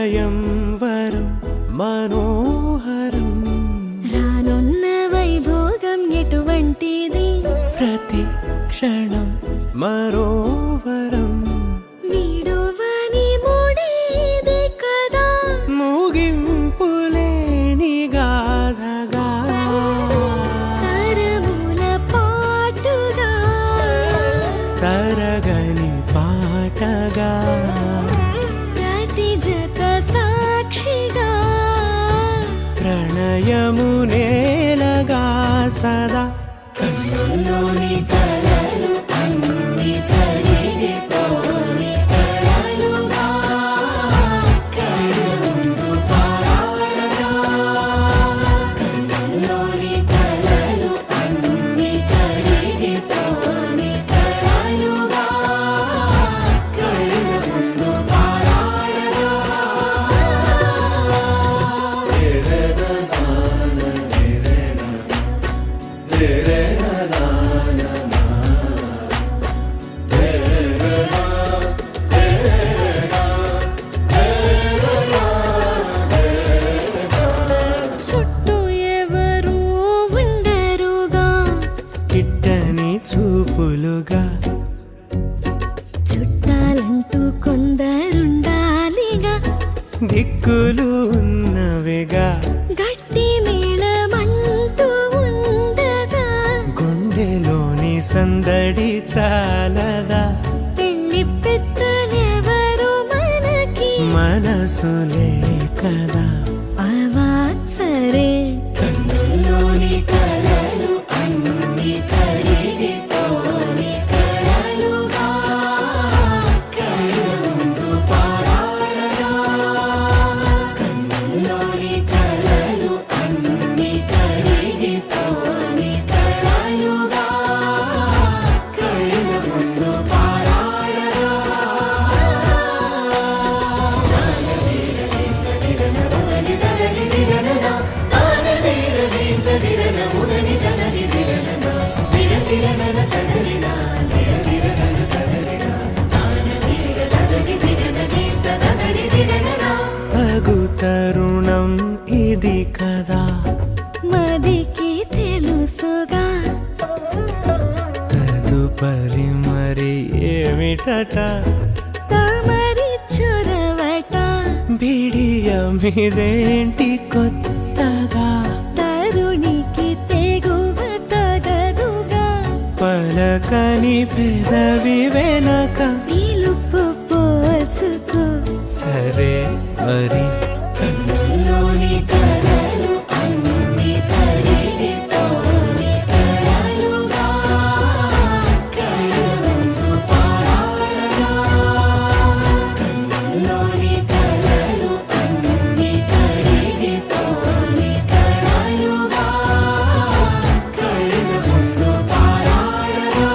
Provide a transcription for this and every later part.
స్వయంవరం మనోహరం రానున్న వైభోగం ఎటువంటిది ప్రతి క్షణం మరోవరం వీడువని మూడేది కదా ముగింపులేని గాథగా తరముల పాటుగా తరగని పాటగా ప్రతి జత సాక్షిగా ప్రణయము నేలగా సదా కన్నుల్లోని కలలు అన్ని కరిగిపోని కలలుగా కళ్ళ ముందు పారాడగా కన్నుల్లోని కలలు అన్ని కరిగిపోని కలలుగా కళ్ళ ముందు పారాడగా చుట్టూ ఎవరు ఉండరుగా కిట్టని చూపులుగా చుట్టాలంటూ కొందరుండాలిగా దిక్కులు ఉన్నవిగా గట్టి మేళమంటూ ఉండదా గుండెలోని సందడి చాలదా పెళ్లి పెద్దలెవరు మనకి మనసులే కదా అవా సరే కన్నుల్లోని కలలు అన్ని కరిగిపోని కలలుగా కళ్ళ ముందు పారాడగా కన్నుల్లోని కలలు అన్ని కరిగిపోని కలలుగా కళ్ళ ముందు పారాడగా తగు తరుణం ఇది కదా మదికి తెలుసుగా తదుపరి మరి ఏమిటట తమరి చొరవట బిడియమిదేంటి కొత్తగా తరుణికి తెగువ తగదుగా పలకని పెదవి వెనక పిలుపు పోల్చుకో సరే మరి కన్నుల్లోని కలలు అన్ని కరిగిపోని కలలుగా కళ్ళ ముందు పారాడగా కన్నుల్లోని కలలు అన్ని కరిగిపోని కలలుగా కళ్ళ ముందు పారాడగా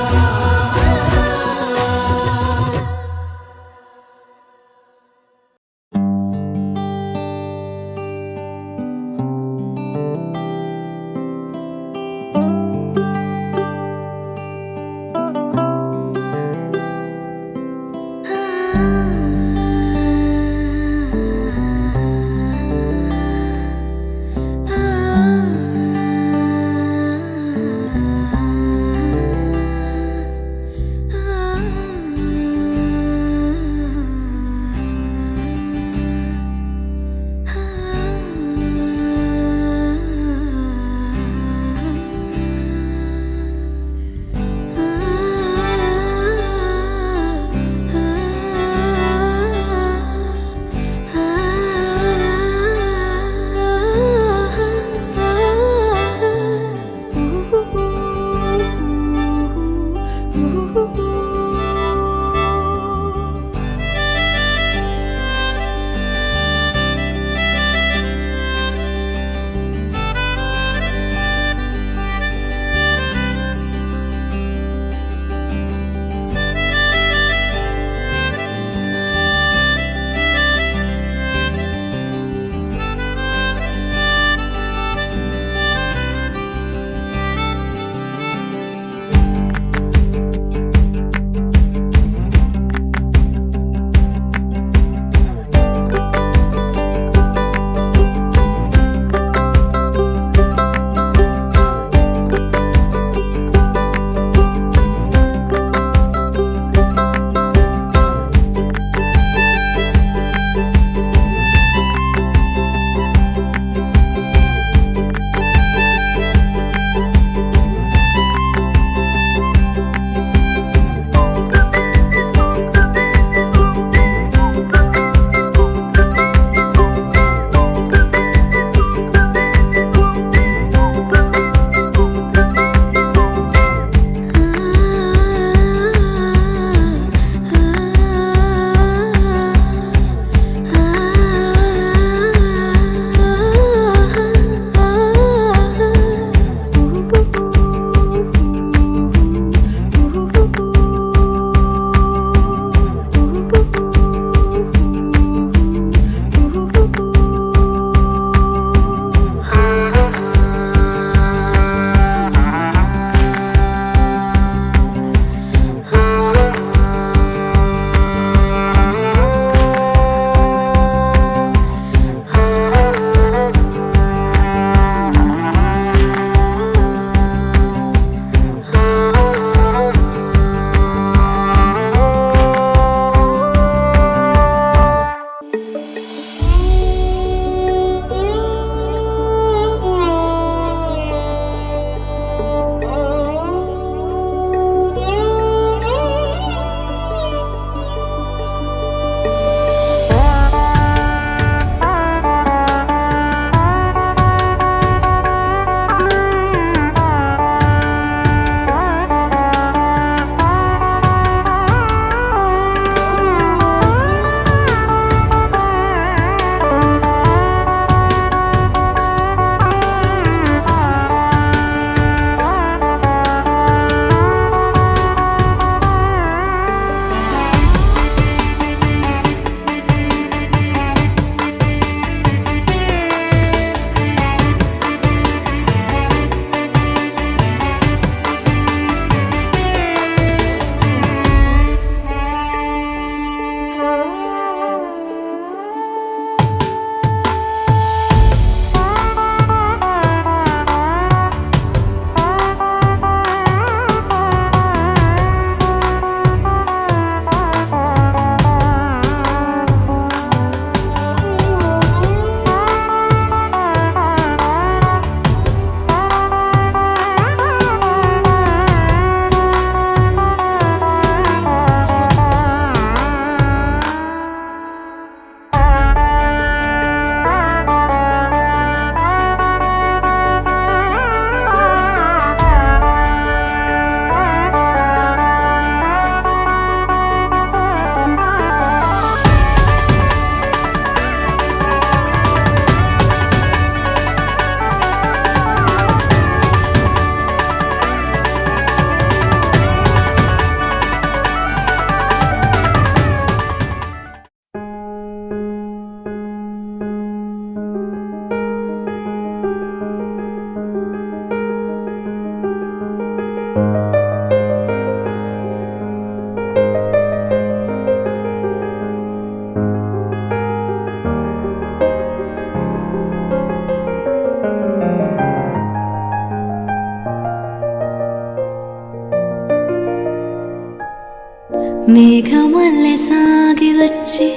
మేఘమల్లె సాగి వచ్చి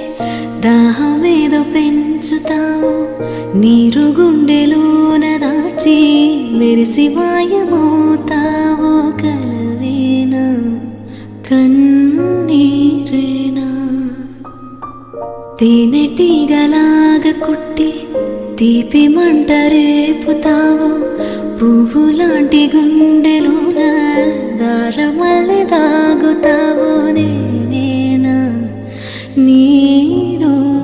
దాహమేదో పెంచుతావు, నీరు గుండెలోన దాచి మెరిసి మాయమవుతావు. కలవేనా కన్నీరేనా తేనెటీగలాగా కుట్టి తీపి మంట రేపుతావు, పువ్వులాంటి గుండెలోన దారమల్లె దాగుతావు. నేనేనా నీరూపేనా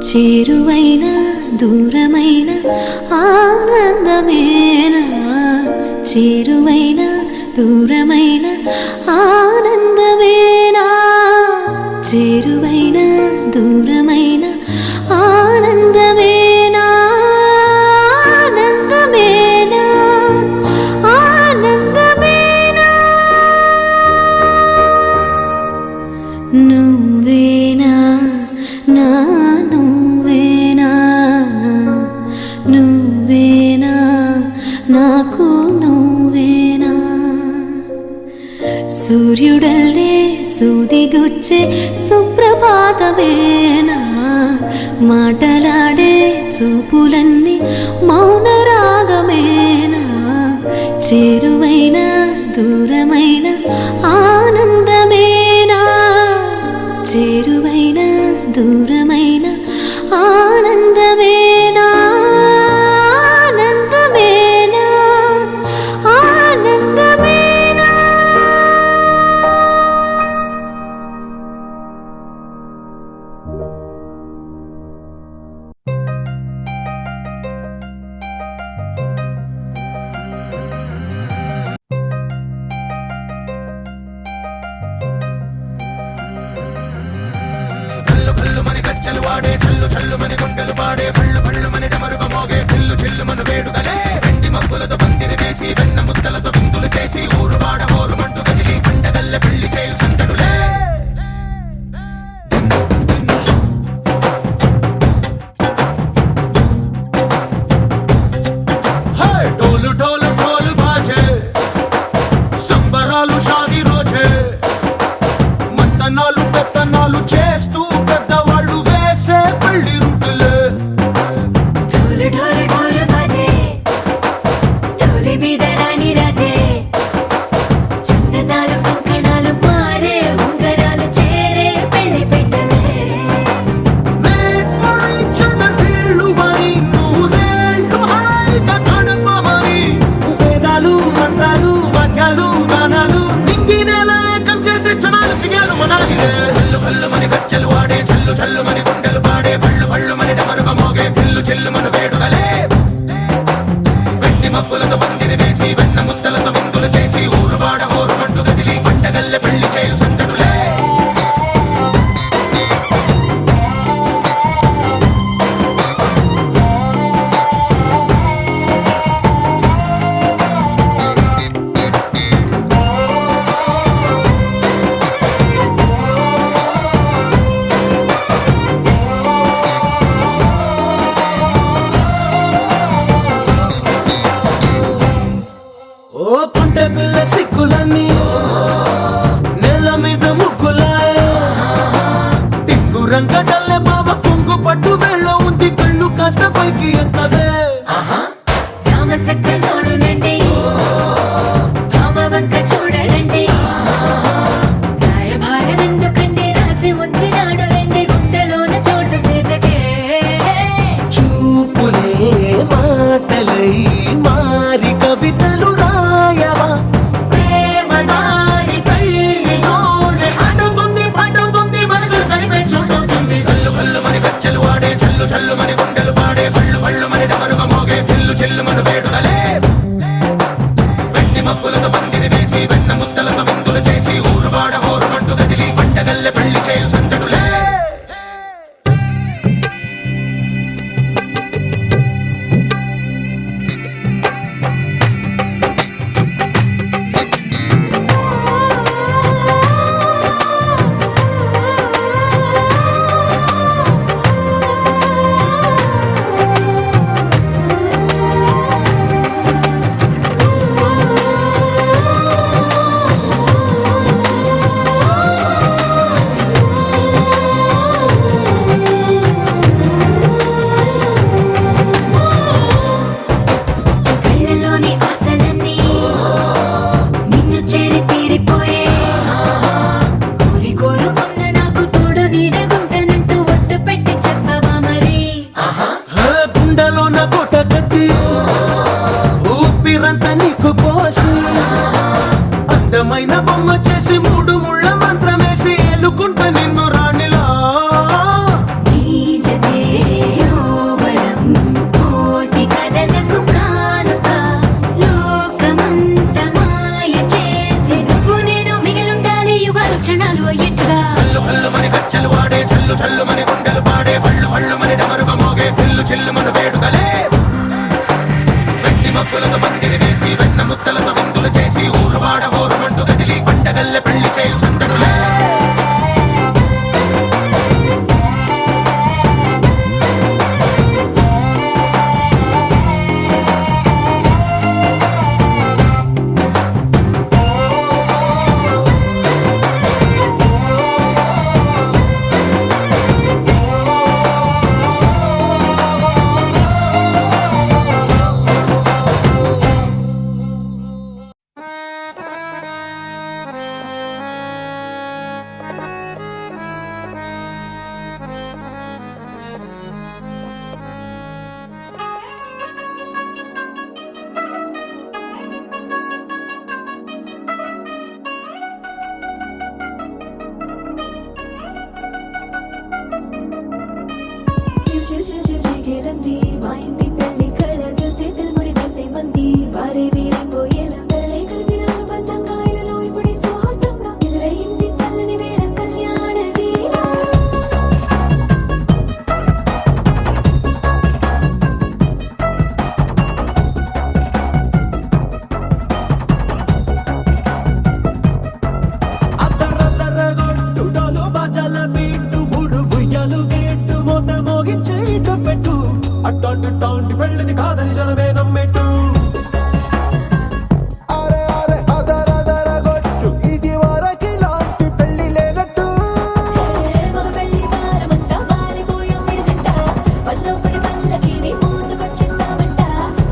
చేరువైన దూరమైన ఆనందమేనా, చేరువైన దూరమైన ఆనందమేనా, చేరువైన దూరమైన ఆనందమేనా, ఆనందమేనా, ఆనందమేనా. నువ్వేనా నా నువ్వేనా, నువ్వేనా నాకు నువ్వేనా. సూర్యుడల్లే సూదిగుచ్చే సుప్రభాతమేనా, మాటలాడే చూపులన్నీ మౌన రాగమేనా, చేరువైన దూరమైన ఆనందమేనా, చేరువైన దూరమైన ఆనందమేనా, ఆనందమేనా, ఆనందమేనా. డోలు డోలు డోలు బాజే సంబరాలు షాదీ రోజే, మంతనాలు పెత్తనాలు చేస్తూ పెద్దవాళ్ళు వేసే పెళ్లి రూటులే. ఢోలు ఢోలు ఢోలు బాజే ఢోలి మీద రాణి రాజే, చందనాలు కంకణాలు మారే ఉంగరాలు చేరే పెళ్లి పెట్టలే. Made for each other వీళ్ళు మరి నూరేళ్ళు హాయిగా గడపమని, వేదాలు మంత్రాలు వాక్యాలు గానాలు నింగి నేల ఏకం చేసే క్షణాలు చిగాలు మనాలిలే. కళ్ళు కళ్ళు మని గజ్జలు వాడే చల్లు చల్లు మని గుండెలు పాడే పళ్ళు పళ్ళు మని డమరుగ మోగే పిల్లు చిల్లు మన వేడుకలే. వెండి మబ్బులతో పందిరి వేసి వెన్న ముద్దలతో విందులు చేసి ఊరు వాడ హోరు మంటు గదిలి పంటగల్లె పెళ్లి చేయు సందడులే. ఓ పుంటె పిల్ల సిక్కులన్నీ నేల మీద ముగ్గులాయ, టింగు రంగడల్లె బాబ కొంగు పట్టు వెళ్ళ ఉంది కళ్ళు కాస్త పైకి ఎత్తదే. రామ సక్క నోడులండి రామ వంక చూడడండి, రాయభారం ఎందుకండి రాసి ఉంచినాడు రండి గుండెలోన చోటు సేదకే. చూపులే మాటలై మారి కవితలు రాయవా, ప్రేమ దారి పెళ్లిలోనే అడుగుంది పడుతుంది మనసు కలిపే చోటొస్తుంది. కళ్ళు కళ్ళు మని గజ్జలు వాడే చల్లు చల్లు మని గుండెలు పాడే పళ్ళు పళ్ళు మని డమరుగ మోగే పిల్లు చిల్లు మన వేడుకలే. వెండి మబ్బులతో పందిరి వేసి వెన్న ముద్దలతో విందులు చేసి ఊరు వాడ హోరు మంటు గదిలి పంటగల్లె పెళ్లి చేయు సందడులే. చిల్లుమను వేడుకలే వెండి మబ్బులతో పందిరి వేసి వెన్న ముద్దలతో విందులు చేసి ఊరు వాడ ఊరుమంటూ కదిలి పండగల్లె పెళ్లి చేయు సందడులే చిల్ చిల్ చిల్ చిగేలంది మా ఇంటి పెళ్లి కళగా చేతులు ముడి వేసే మంది వారే వీరిపోయేలా తలే కలిపినాను పంచంగాయలలో ఇప్పుడే స్వార్థంగా ఎదురైంది చల్లని వేళ కళ్యాణ లీల అద్దరద్దరగొట్టు డోలు బాజాల బీటు ఊరు ఉయ్యాలు గేట్టు మోత మోగించేట పెట్టు అట్టాంటి టాంటి పెళ్ళిది కాదని జనమే నమ్మెట్టు అరే అరే అదరదరగొట్టు ఇది వరకి లాంటి పెళ్లి లేనట్టు మగ పెళ్లి వారమంతా వాలిపోయాం విడిదింట పల్లోపరి పల్లకిని మోసుకొచ్చేస్తామంట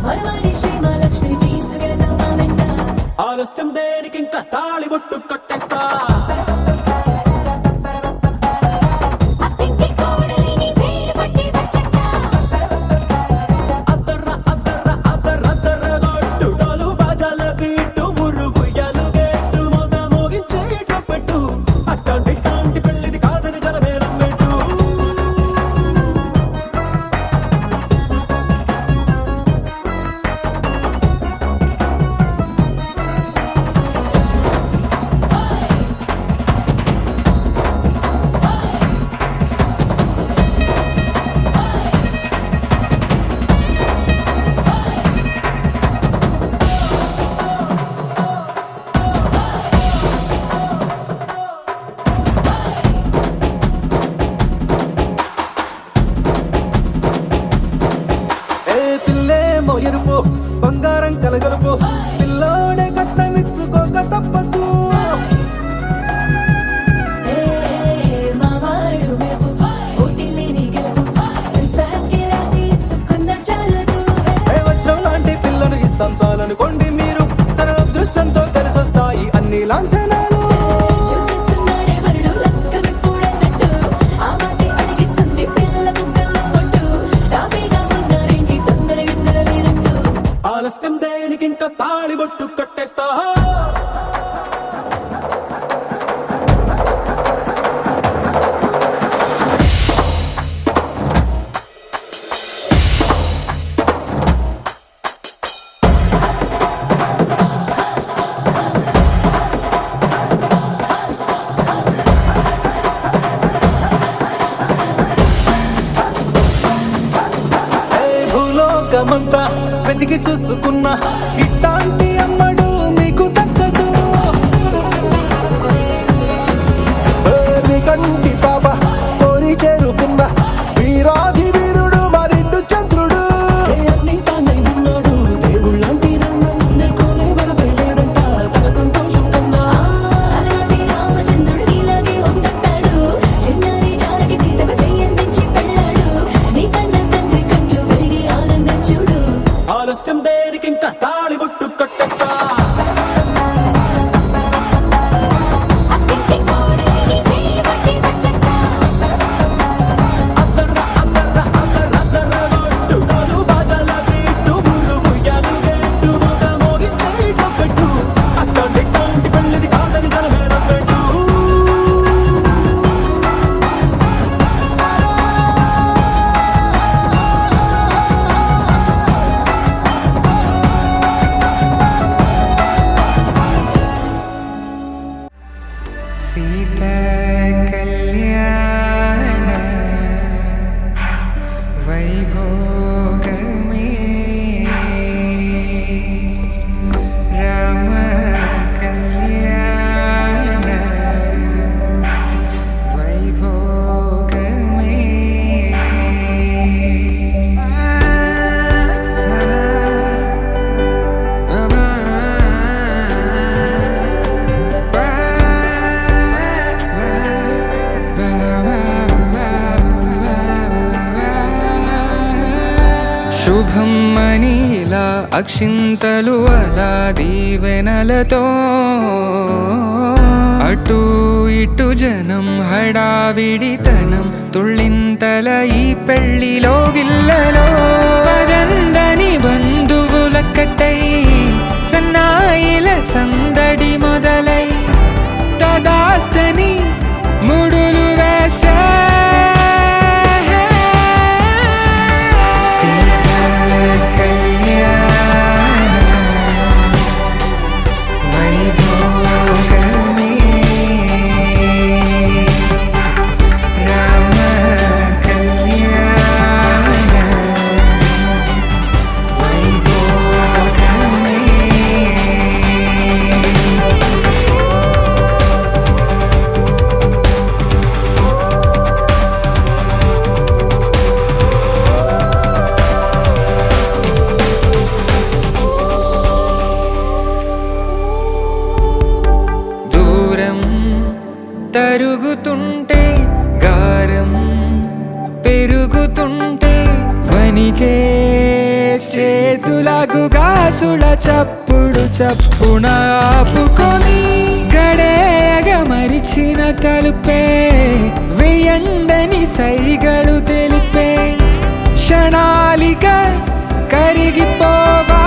మరవాడి శ్రీమహాలక్ష్మిని తీసుకెళ్దాం మా వెంట ఆలస్యం దేనికి ఇంకా తాళి బొట్టు కట్టేస్తా అత్తింటి కోడలిని వేలు పట్టి వచ్చేస్తా అద్దర్ర అద్దర్ర అద్దరద్దరగొట్టు డోలు బాజాల బీటు ఊరు ఉయ్యాలు గేట్టు మోత మోగించేట పెట్టు అట్టాంటి టాంటి పెళ్ళిది కాదని జనమే నమ్మెట్టు ఏ పిల్లేమో ఎరుపు బంగారం కలగలుపు పిల్లోడే కట్టమిచ్చుకోక తప్పదు మావాడు మెరుపు ఓటిల్లేని గెలుపు సెన్సార్కి రాసి ఇచ్చుకున్న చాలదు ఏ వజ్రం లాంటి పిల్లను ఇస్తాం చాలనుకోండి మీరు తన అదృష్టంతో కలిసొస్తాయి అన్ని లాంఛనాలు చూసిస్తున్నాడే వరుడు లక్కమెప్పుడన్నట్టు ఆ మాటే అడిగిస్తుంది పిల్ల బుగ్గల్లో కొట్టు తాపీగా ఉన్నారేంటి తొందర గిందర లేనట్టు ఆలస్యం దేనికి ఇంకా తాళి బొట్టు కట్టేస్తా భూలోకమంతా వెతికి చూసుకున్నా ఇట్లాంటి అమ్మడు మీకు దక్కదు నీ కంటి పాప కోరి చేరుకున్న వీరాధి వీరుడు మరిండు చంద్రుడు అన్ని తానై ఉన్నాడు దేవుళ్ళంటి నన్ను కోరే వరపై లేదంట తన సంతోషం కన్నా అలాంటి రామచంద్రుడు ఇలాగే ఉంటుంటాడు చిన్నారి జానకి సీతకు చెయ్యందించి పెళ్ళాడు నీ కన్న తండ్రి కండ్లు వెలిగి ఆనందం చూడు ఆలస్యం దేనికి ఇంకా తాళి బొట్టు కట్టేస్తా శుభం అని ఇలా అక్షింతలు అలా దీవెనలతో అటు ఇటు జనం హడావిడితనం తుళ్ళింతల ఈ పెళ్లిలో గిల్లలో పదందని బంధువుల కట్టై సన్నాయిల సందడి మొదలై తదాస్తని ముడులు వేసే తరుగుతుంటే గారం పెరుగుతుంటే వనికే చేతులకు గాసుల చప్పుడు చప్పున ఆపుకొని గడేగ మరిచిన తలుపే వేయండని సైగడు తెలిపే క్షణాలిక కరిగిపోవా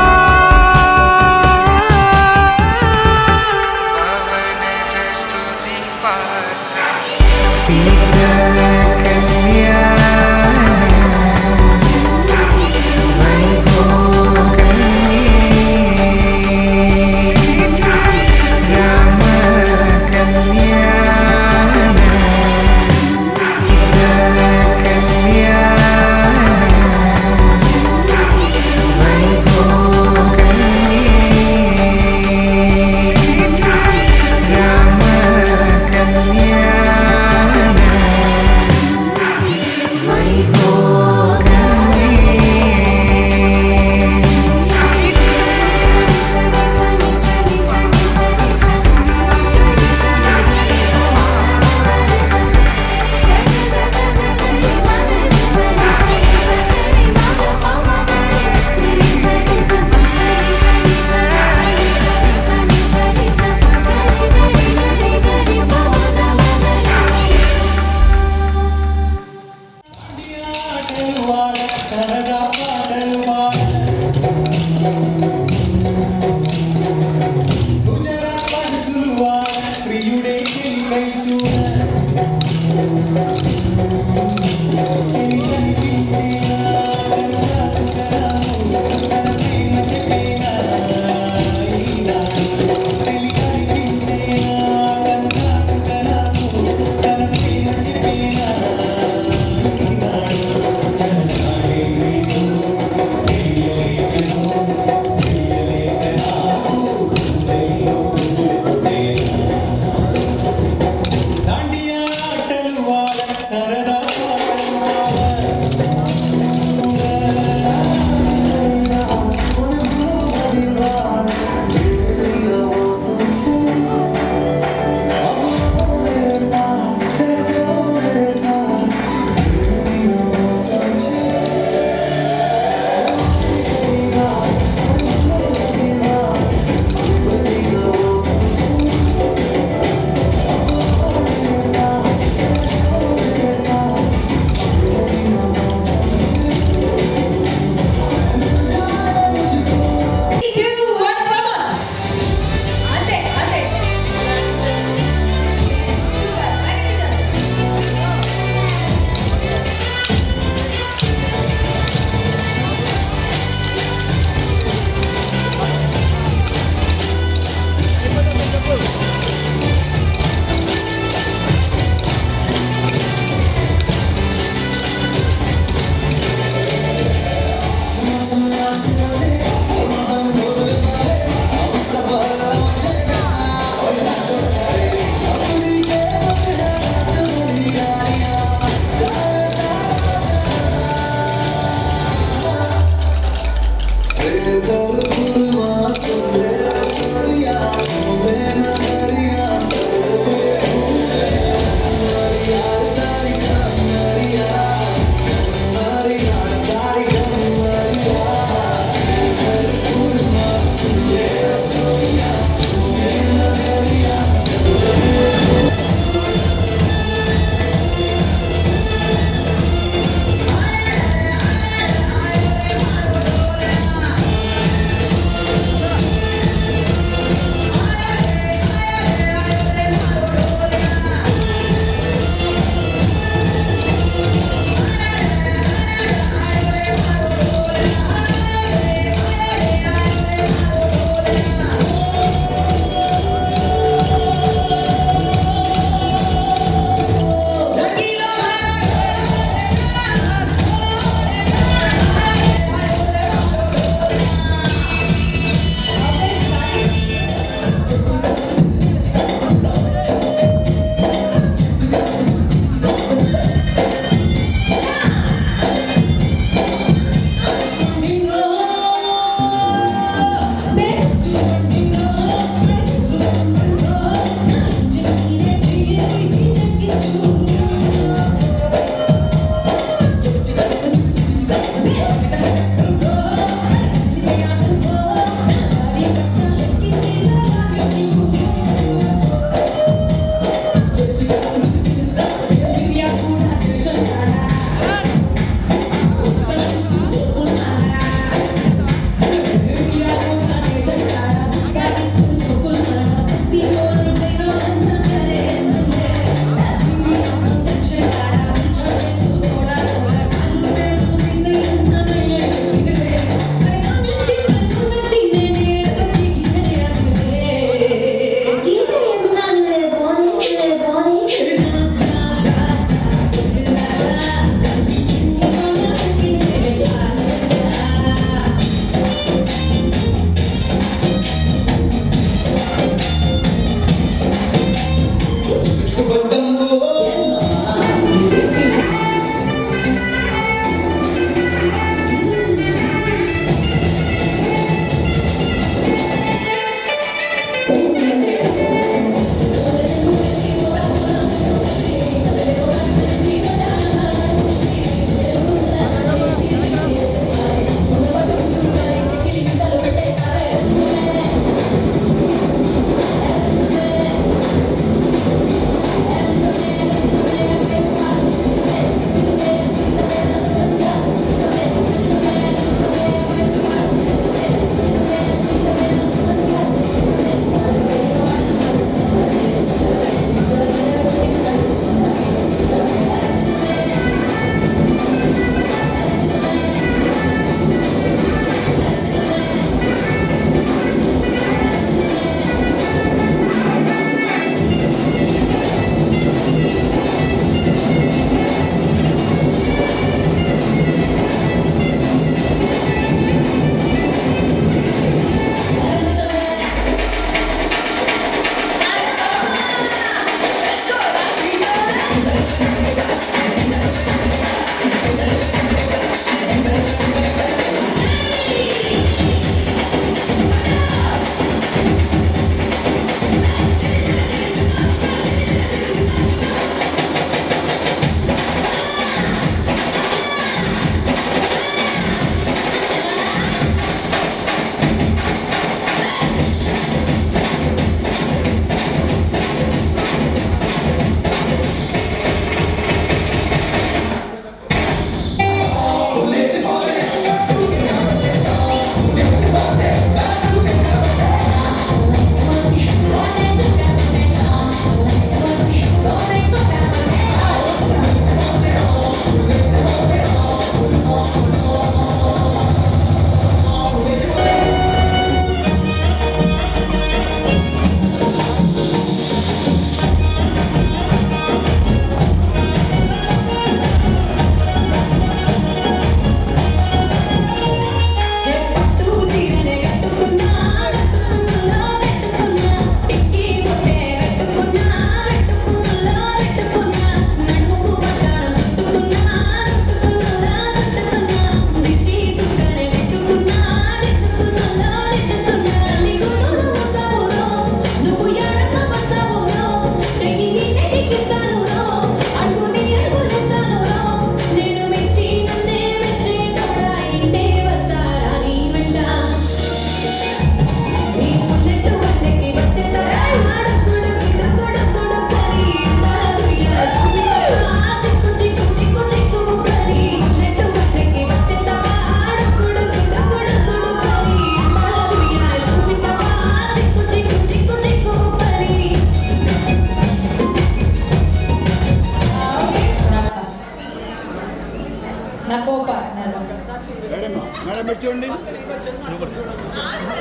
మేడం ఇటు చూడండి.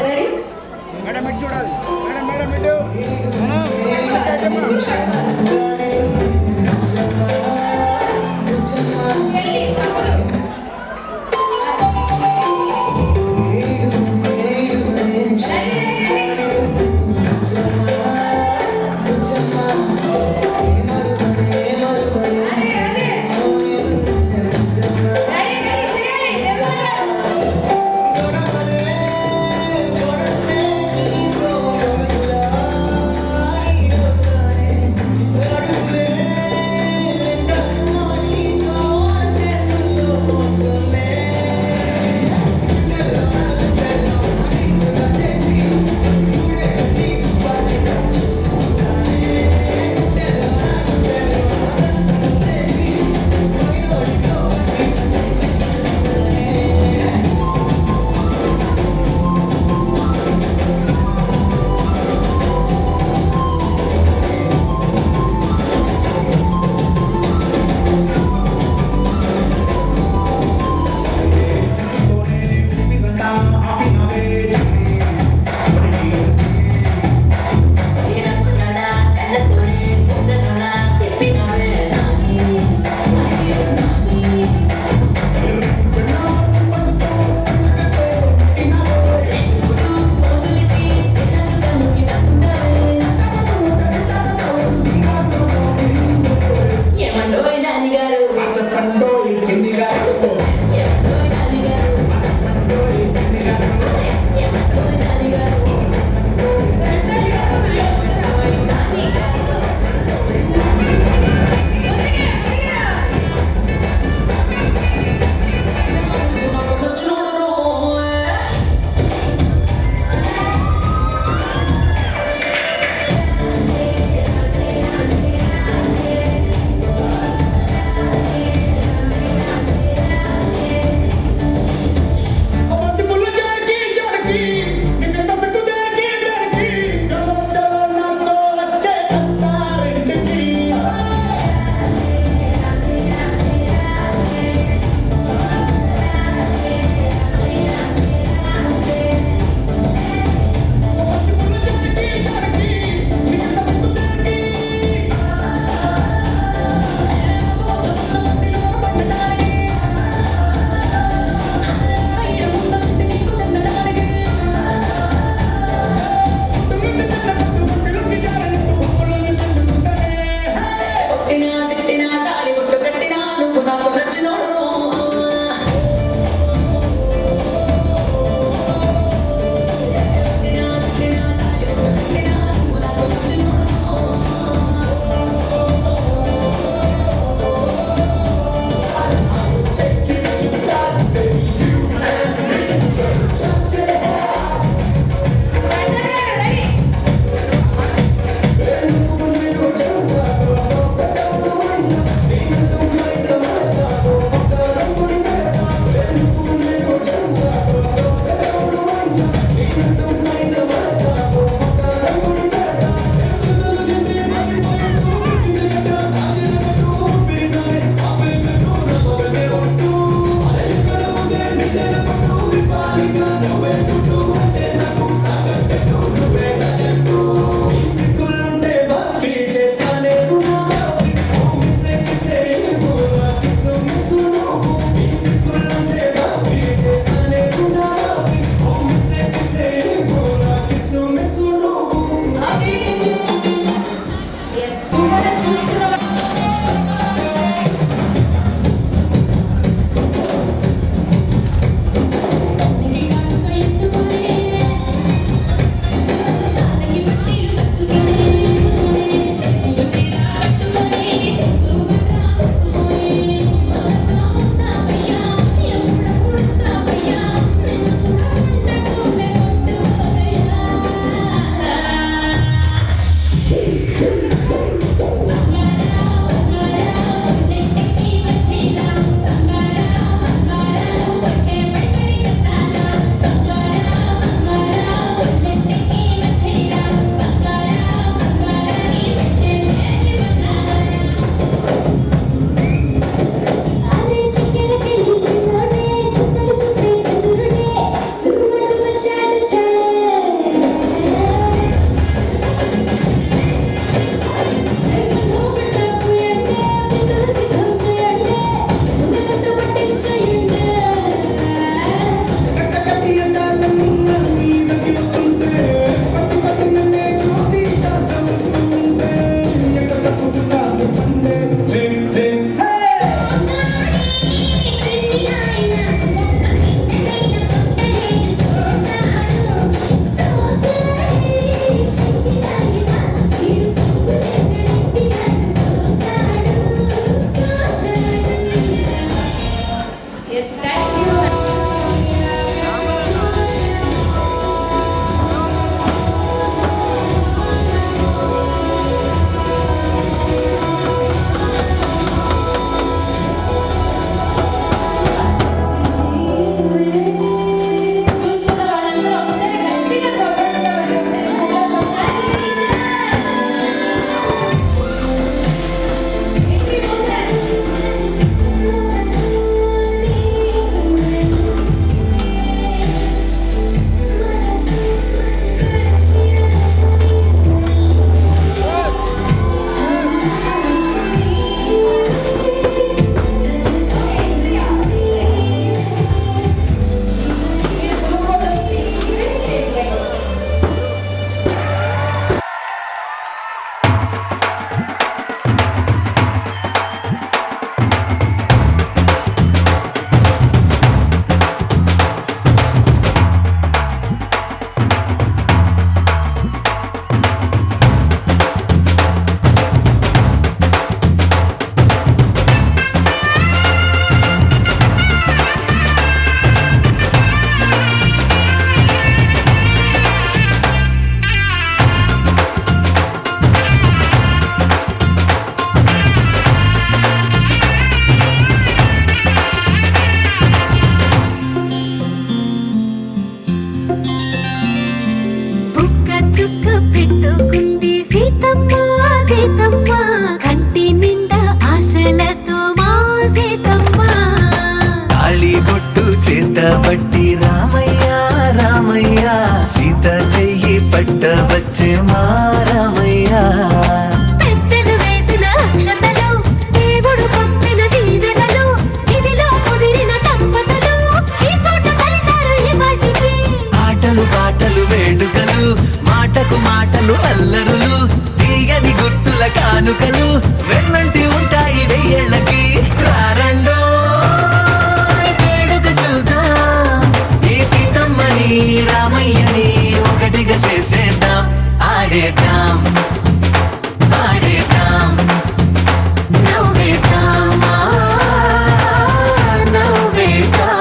రెడీ మేడం ఇటు చూడాలి. మేడం ఇటు. Yes, thank you. చూస్తున్న వాళ్ళందరూ ఒకసారి గట్టిగా చప్పట్లు కొట్టండి. మీరు గ్రూప్ ఫోటోస్ తీసుకుంటే స్టేజ్ పైకి వచ్చేయండి. బుక్క చుక్క పెట్టుకుంది సీతమ్మ సీతమ్మ కంటి నిండా ఆశలతో మా సీతమ్మ తాళి బొట్టు చేత పట్టి రామయ్య రామయ్య సీత చెయ్యి పట్ట వచ్చే మా రామయ్య పెద్దలు వేసిన అక్షతలు దేవుడు పంపిన దీవెనలు ఇవిలో కుదిరిన దంపతులు ఈ చోట కలిసారు ఈ వాటికి ఆటలు పాటలు వేడుకలు మాటకు మాటలు అల్లరులు తీయని గుట్టుల కానుకలు వెన్నంటి ఉంటాయి వెయ్యేళ్ళకి రారండో వేడుక చూద్దాం ఈ సీతమ్మని రామయ్యని ఒకటిగా చేసేద్దాం ఆడేద్దాం ఆడేద్దాం నవ్వేద్దాం నవ్వేద్దాం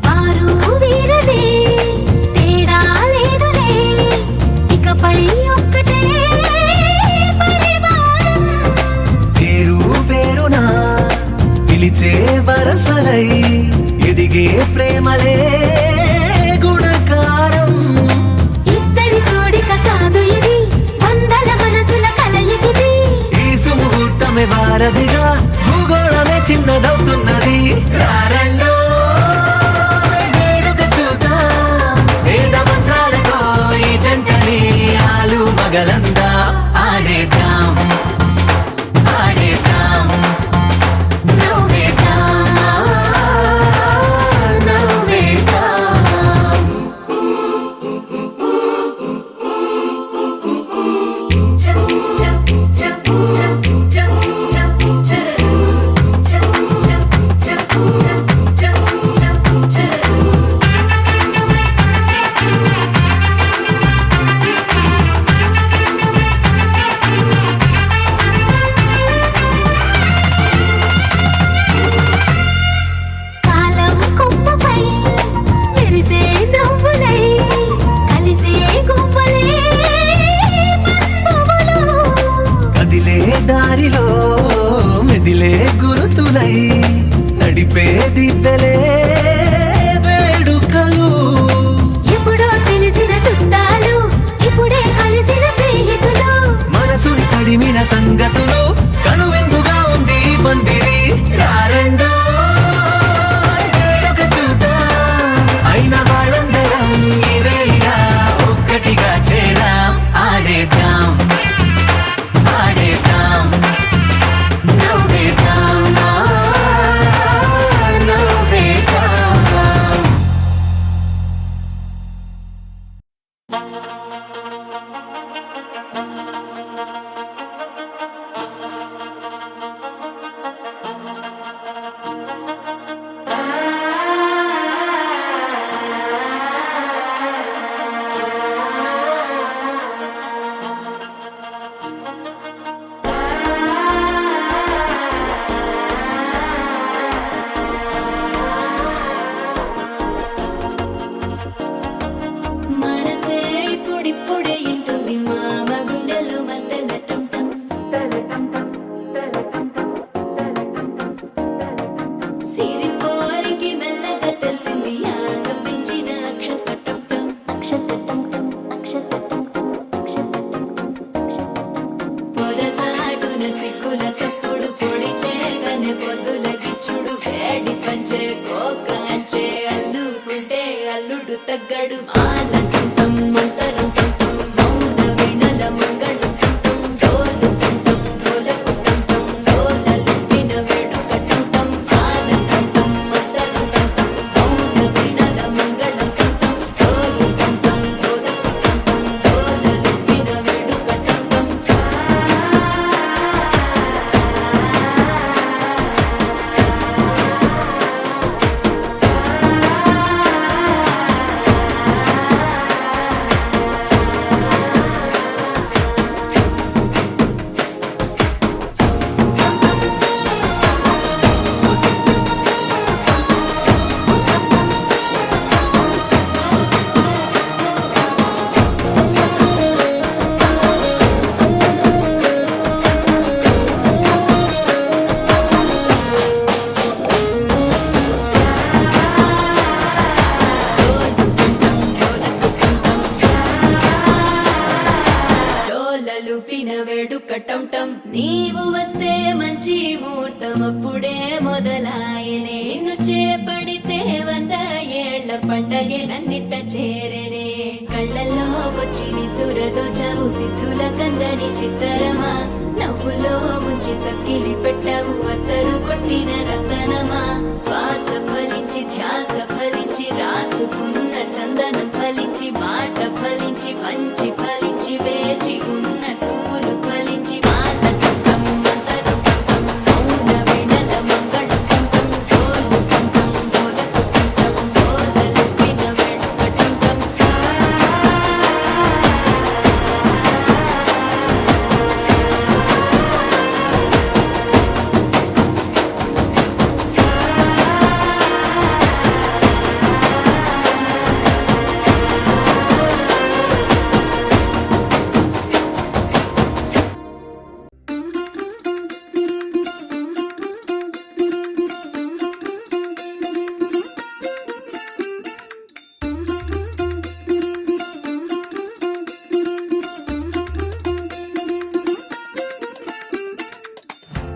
వారు వీరనే తేడా లేదులే ఇకపై ఒక్కటే పరివారం పేరు పేరునా పిలిచే వరసలై ఎదిగే ప్రేమలే గుణకారం ఇద్దరి కోడిక కాదు ఇది వందల మనసుల కలయికిది ఈ సుముహూర్తమే వారధిగా భూగోళమే చిన్నదవుతున్నది రారండో వేడుక చూద్దాం వేద మంత్రాలతో ఈ జంటని ఆలు మగలందా ఆడేద్దాం ఆడేద్దాం నవ్వేద్దాం నవ్వేద్దాం చ చ చ చ చ చ వెన్నె పొద్దుల గిచ్చుడు వేడి పంచే కోక అంచే అల్లుకుంటే అల్లుడు తగ్గడు ఆలంటుంటం మంతరం తుంటం మౌన వీణల మంగళం తుంటం డోలు తుంటం డోలకు తుంటం డోలలు విన వేడుక తుంటం ఆలంటుంటం మంతరం తుంటం మౌన వీణల మంగళం తుంటం డోలు తుంటం డోలకు తుంటం డోలలు విన వేడుక తుంటం డోలలుపిన వేడుక టంటం నీవు వస్తే మంచి ముహూర్తం అప్పుడే మొదలాయనే నిన్ను చేపడితే 100 ఏళ్ల పండగే నన్నిట్ట చేరనే కళ్ళల్లో వచ్చి నిద్దురతో చావు సిద్ధుల కందని చిత్తరమా నవ్వులో ముంచి చక్కిలి పెట్టావు అత్తరు కొట్టిన రతనమా శ్వాస ఫలించి ధ్యాస ఫలించి రాసుకున్న చందనం ఫలించి మాట ఫలించి పంచి ఫలించి వేచి ఉన్న చూపులు ఫలించి మాల తుంటం మంతరం తుంటం మౌన వీణల మంగళం తుంటం డోలు తుంటం డోలకు తుంటం డోలలు విన వేడుక తుంటం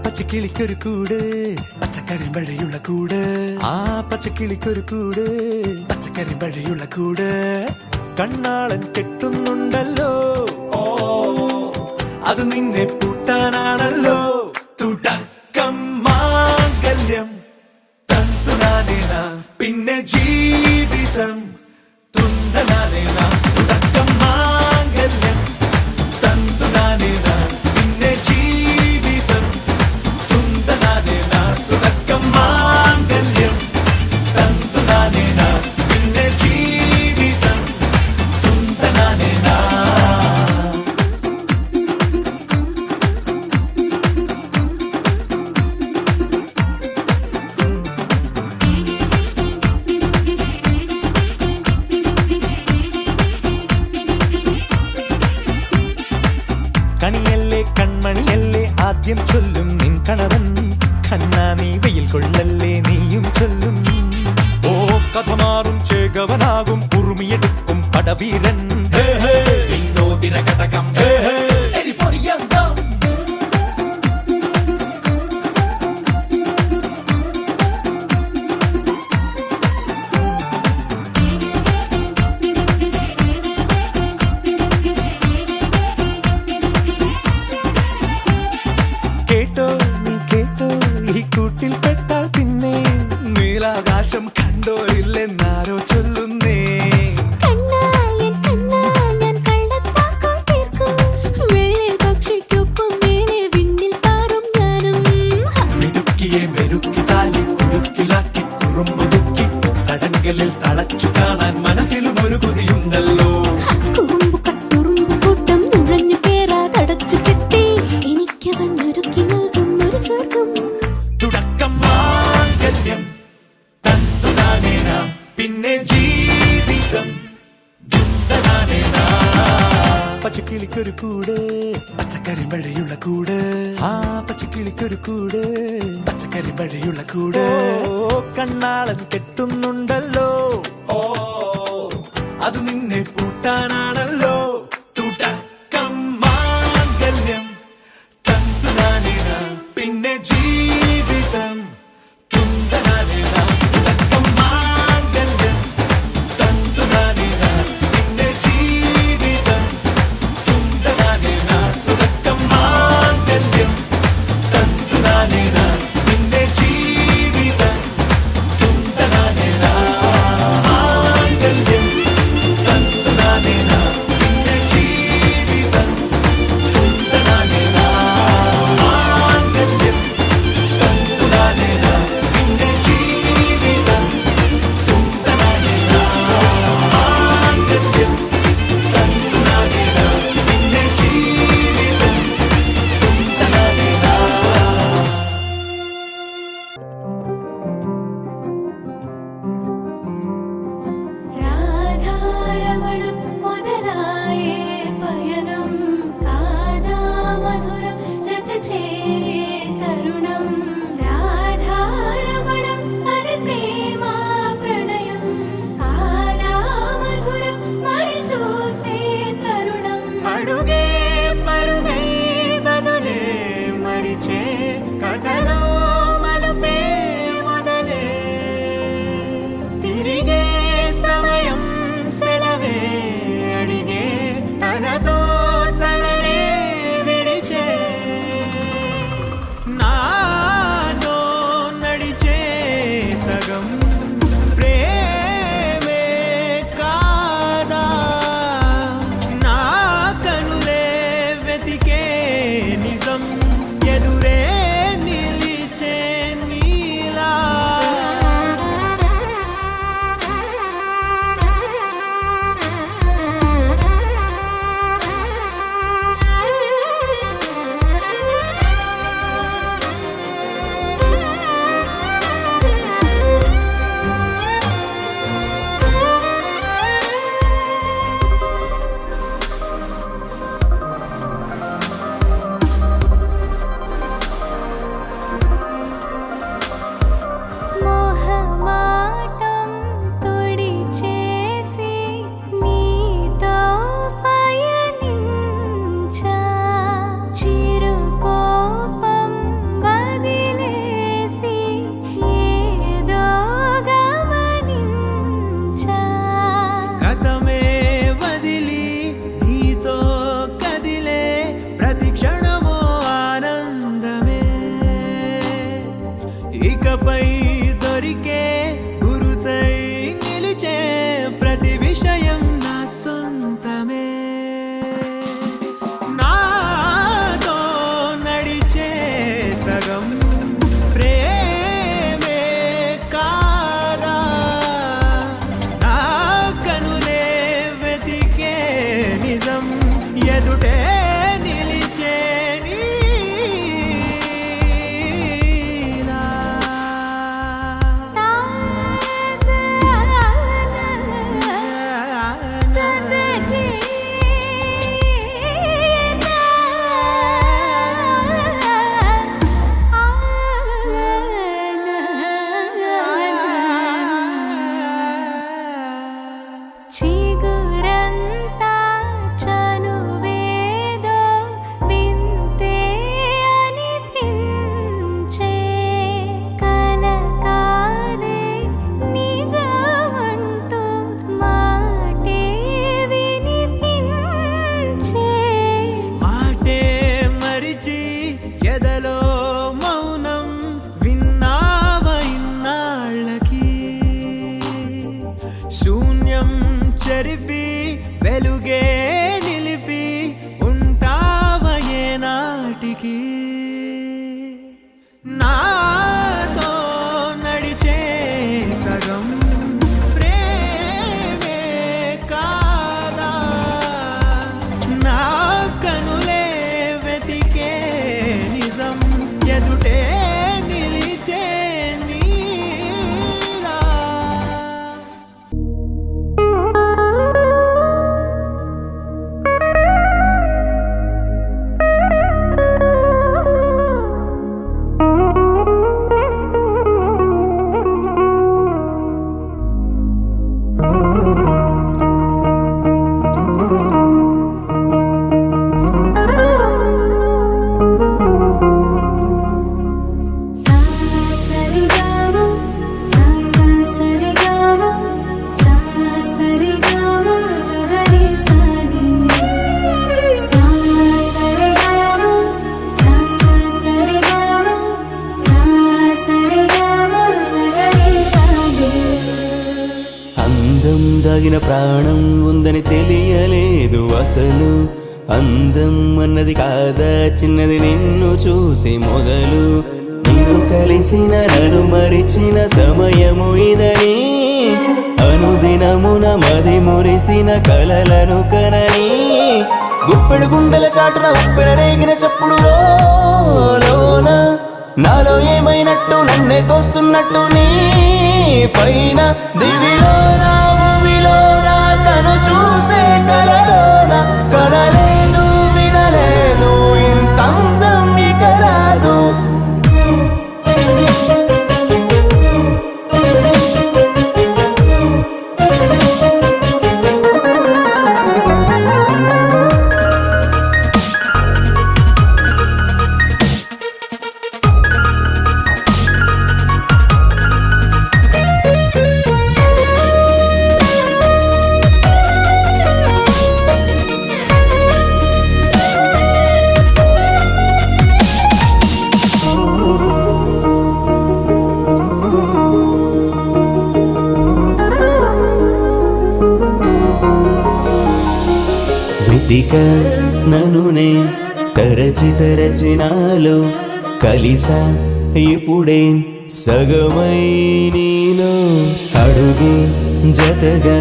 പച്ചക്കിളിക്കൊരു കൂട് പച്ചക്കറി മഴയുള്ള കൂട് ആ പച്ചക്കിളിക്കൊരു കൂട് പച്ചക്കറി മഴയുള്ള കൂട് കണ്ണാളൻ കെട്ടുന്നുണ്ടല്ലോ ഓ അത് നിന്നെ പൂട്ടാനാണല്ലോ തുടക്കം മാംഗല്യം തന്തുനാനേന പിന്നെ ജീവിതം തുന്തനാനേന തുടക്കം മാംഗല്യം തന്തുനാനേന പിന്നെ ജീവിതം തുന്തനാനേന തുടക്കം മാംഗല്യം തന്തുനാനേന പിന്നെ ജീവിതം തുന്തനാനേന കണിയല്ലേ കൺമണിയല്ലേ ആദ്യം ചൊല്ലും നിൻ കണവൻ കണ്ണാ നീ വെയിൽ കൊള്ളല്ലേ നീയും ചൊല്ലും ഓ കഥ മാറും ചേകവനാകും ഉറുമിയെടുക്കും പടവീരൻ വിനോദിന ഘടകം എരിപൊടിയന്തം കേട്ടോ നീ കേട്ടോ ഈ കൂട്ടിൽ പെട്ടാൽ പിന്നെ നീലാകാശം കണ്ടോരില്ലെന്നാരോ ചൊല്ലുന്നേ മിടുക്കിയെ മെരുക്കി താലി കുരുക്കിലാക്കി കുറുമ്പുതുക്കി തടങ്കലിൽ തളച്ചു കാണാൻ മനസ്സിലും ഒരു കൊതിയുണ്ടല്ലോ തുടക്കം മാംഗല്യം തന്തുനാനേന പിന്നെ ജീവിതം ദുന്തനാനേന പച്ചക്കിളിക്കൊരു കൂട് പച്ചക്കറി മഴയുള്ള കൂട് ആ പച്ചക്കിളിക്കൊരു കൂട് പച്ചക്കറി മഴയുള്ള കൂട് കണ്ണാളൻ കെട്ടുന്നുണ്ടല്ലോ ഓ അത് നിന്നെ പൂട്ടാനാണല്ലോ തുടക്കം മാംഗല്യം തന്തുനാനേന പിന്നെ ജീവിതം ఇకపై దొరికే గురుతై నిలిచే ప్రతి విషయం నా సొంతమే నాతో నడిచే సగం ప్రేమే కాదా నా కనులే వెతికే నిజం ఎదుటే నిలిచే నీలా. చిగురంతా చనువేదో వింతే అనిపించే కల కాదే నిజమంటూ మాటే వినిపించే మాటే మరిచి ఎదలో మౌనం విన్నావ ఇన్నాళ్ళకి శూన్యం చెరిపి వెలుగే నిలిపి ఉంటావ ఏనాటికి నాతో నడిచే సగం ప్రేమే కాదా నా కనులే వెతికే నిజం ఎదుటే నిలిచే నీలా. సా సరిగామ సా సా సరిగామ సా సరిగామ సగరి సాని సా సరిగామ సా సా సరిగామ సా సరిగామ సగరి సాని అందం దాగిన ప్రాణం ఉందని తెలియలేదు అసలు అందం అన్నది కాదా చిన్నది నిన్ను చూసి మొదలు నిన్ను కలిసిన నన్ను మరిచిన సమయము ఇదని అనుదినమున మది మురిసిన కలలను కనని గుప్పెడు గుండెల చాటున ఉప్పెన రేగిన చప్పుడు లోన నాలో ఏమైనట్టు నన్నే తోస్తున్నట్టు నీ పైన దివిలోన భూమిలోన కను చూసే కలలోన కలలేదు వినలేదు ఇంత అందం ఇక రాదు వెతిక ననునే తరచి తరచి నాలో కలిసా ఇప్పుడే సగమై నీలో అడుగే జతగా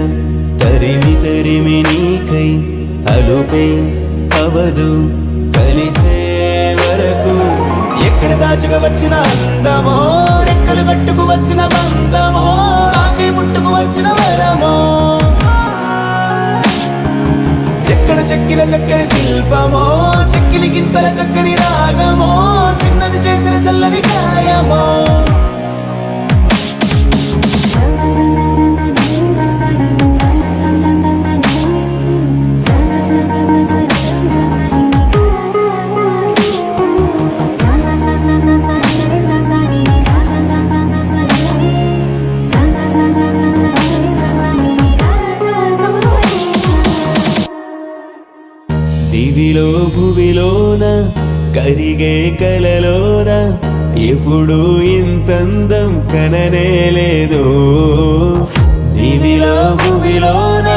తరిమి తరిమి నీకై అలుపే అవదు కలిసే వరకు ఎక్కడ దాచుకు వచ్చిన అందమో రెక్కలు కట్టుకు వచ్చిన బంధమో రాకి ముట్టుకు వచ్చిన వరమో ఎక్కడ చెక్కిన చక్కని శిల్పమో చెక్కిలి గింతల చక్కని రాగమో చిన్నది చేసిన చల్లని గాయమో సా సా సా సా సా ని సా సా ని సా సా సా సా సా ని సా సా సా సా సా ని సా సా ని గా గా సా సా సా సా సా ని సా సా ని సా సా సా సా సా ని సా సా సా సా సా ని సా సా ని గా గా దివిలో భువిలోన కరిగే కలలోన ఎప్పుడు ఇంతందం కననే లేదు దివిలో భువిలోన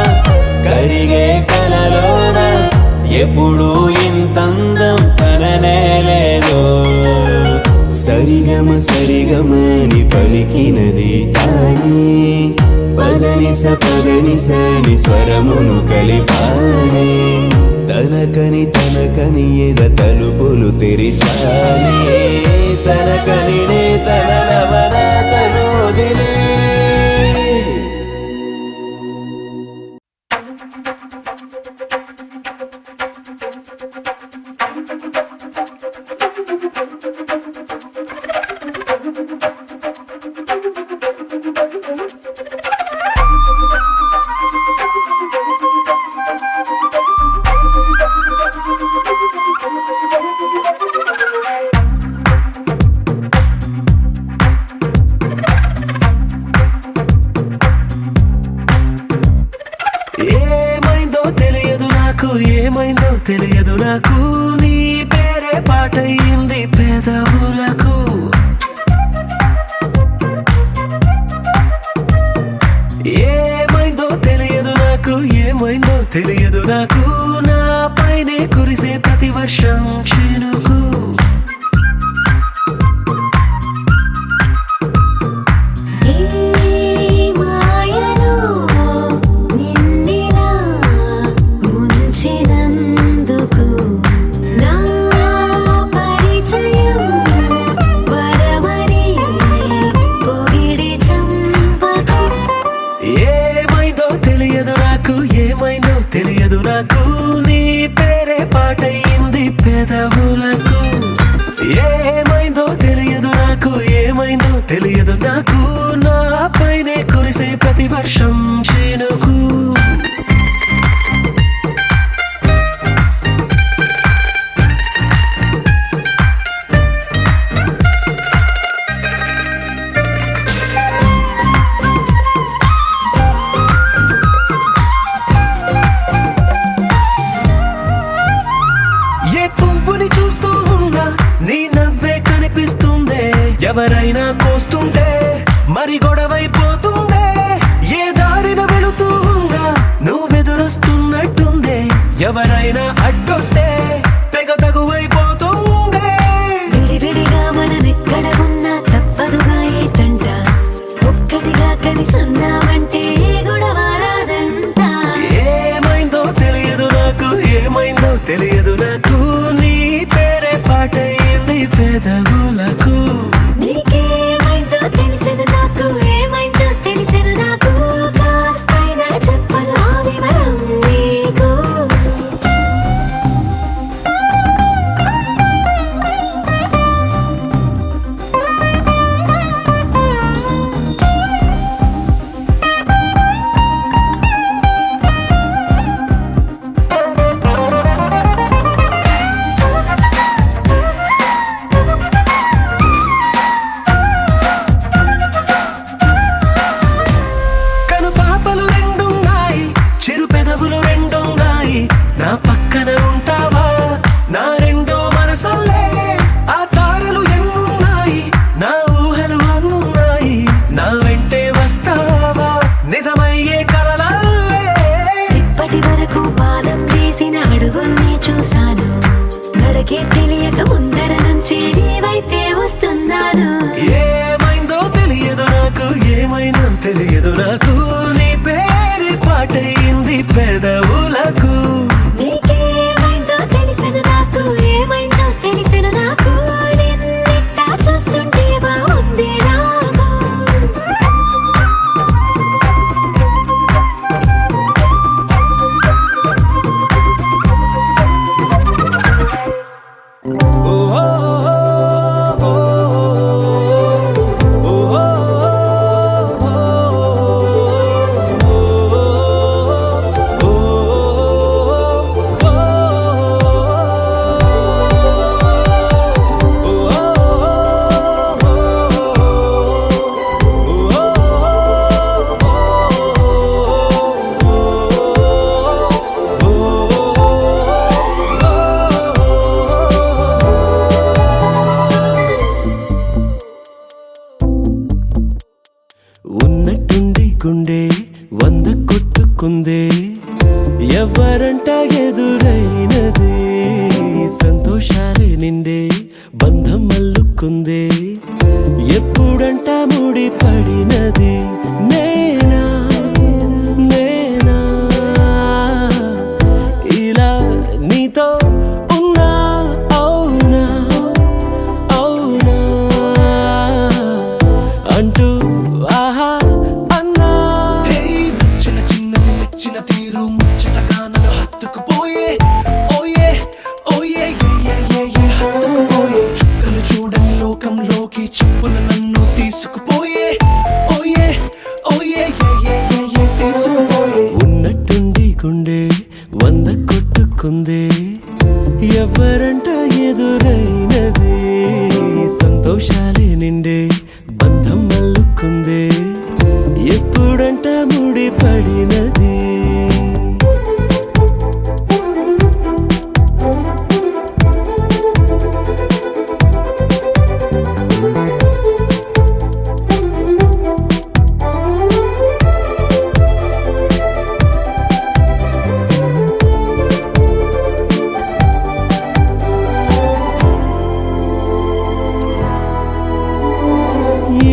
కరిగే కలలోన ఎప్పుడు ఇంతందం కననే లేదు సరిగమ సరిగమని పలికినది తానే పదనిస పదనిసని స్వరమును కలిపానే తనకని ఎద తలుపులు తెరిచానే తనకని తన నవన తనోదిలే తెలియదు నాకు నీ పేరే పాటయింది పెదవులకు ఏమైందో తెలియదు నాకు నా పైనే కురిసే ప్రతి వర్షం చినుకు తెలియదు నాకు నీ పేరే పాటయింది పెదవులకు ఏమైందో తెలియదు నాకు నా పైనే కురిసే ప్రతి వర్షం చినుకు ఎవరైనా కోస్తుంటే మరి గొడవైపోతుందే ఏ దారిన వెళుతుందా నువ్వెదురొస్తున్నట్టుందే ఎవరైనా అడ్డొస్తే తెగ తగువైపోతుందే విడివిడిగా మనమెక్కడ ఉన్నా తప్పదుగా ఏ తంట ఒక్కటిగా కలిసి ఉన్నామంటే గొడవ రాదంట ఏమైందో తెలియదు నాకు నీ పేరే పాటయింది పెదవులకు నా పక్కన ఉంటావా నా రెండో మనసల్లే ఆ తారలు ఎన్నున్నాయి నా ఊహలు అన్నున్నాయి నా వెంటే వస్తావా నిజమయ్యే కలలల్లే ఇప్పటి వరకు పాదం వేసిన అడుగుల్ని చూశాను నడకే తెలియక ముందర నుంచి నీ వైపే వస్తున్నాను ఏమైందో తెలియదు నాకు నీ పేరు పాటయింది పెదవులకు ఉన్నట్టుండి గుండె 100 కొట్టుకుందే ఎవరంట ఎదురైనది సంతోషాలే నిండే బంధం అల్లుకుందే ఎప్పుడంట ముడి పడినది నేనా నేనా ఇలా నీతో ఉన్నా అవునా అవునా అంటూ ఆహా అన్నా నచ్చిన చిన్నది నచ్చిన తీరు ముచ్చటగా నన్ను హత్తుకుపోయే ఓయే ఓయే హత్తుకుపోయే చుక్కలు చూడని లోకంలోకి చెప్పులు నన్ను తీసుకుపోయే ఓయే ఓయే తీసుకుపోయే ఉన్నట్టుండి గుండె 100 కొట్టుకుందే ఎవరంట ఎదురైనది సంతోషాలే నిండే బంధం అల్లుకుందే ఎప్పుడంట ముడి పడినది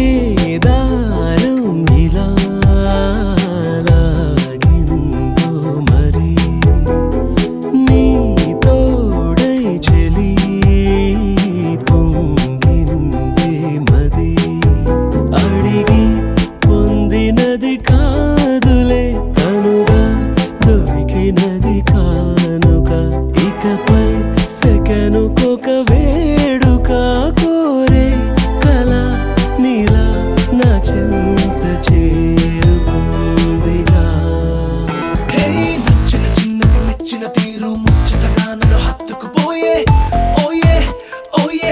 ఏ దారం ఇలా లాగిందో మరి నీ తోడై చెలి పొంగిందే మది అడిగి పొందినది కాదులే తనుగా దొరికినది కానుక ఇకపై సెకనుకొక వేడుక కోరే కళ నీలా నా చింత చేరుకుందిగా నచ్చిన చిన్నది నచ్చిన తీరు ముచ్చటగా నన్ను హత్తుకుపోయే ఓయే ఓయే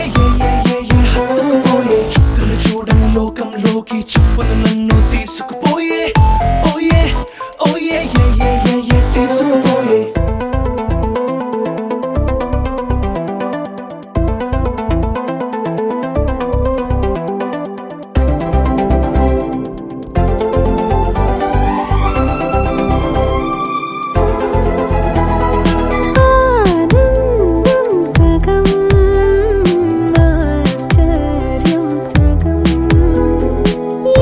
హత్తుకుపోయే చుక్కలు చూడని లోకంలోకి చెప్పులు నన్ను తీసుకుపోయే ఓయే ఓయే తీసుకుపోయే ఆనందం సగం ఆశ్చర్యం సగం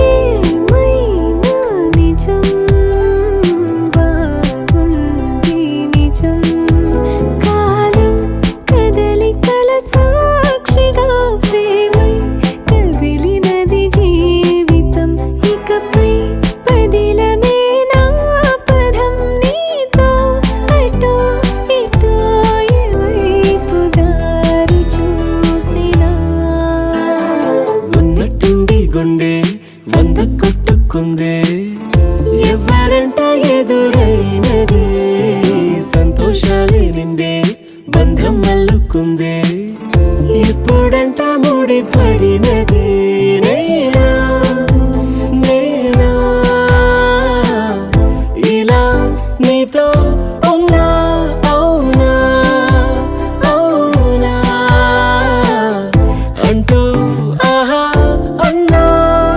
ఏమైనా నిజం బాగుంది నిజం కాలం కదలికల సాక్షిగా ప్రేమై కదిలినది జీవితం ఇకపై పదిలమే నా పదం నీతో అటో ఇటో ఎవైపు దారి చూసినా ఉన్నట్టుండి గుండె 100 కొట్టుకుందే ఎవరంట ఎదురైనది సంతోషాలే నిండే బంధం అల్లుకుందే ఎప్పుడంట ముడి పడినది నేనా నేనా ఇలా నీతో ఉన్నా అవునా అవునా అంటూ ఆహా అన్నా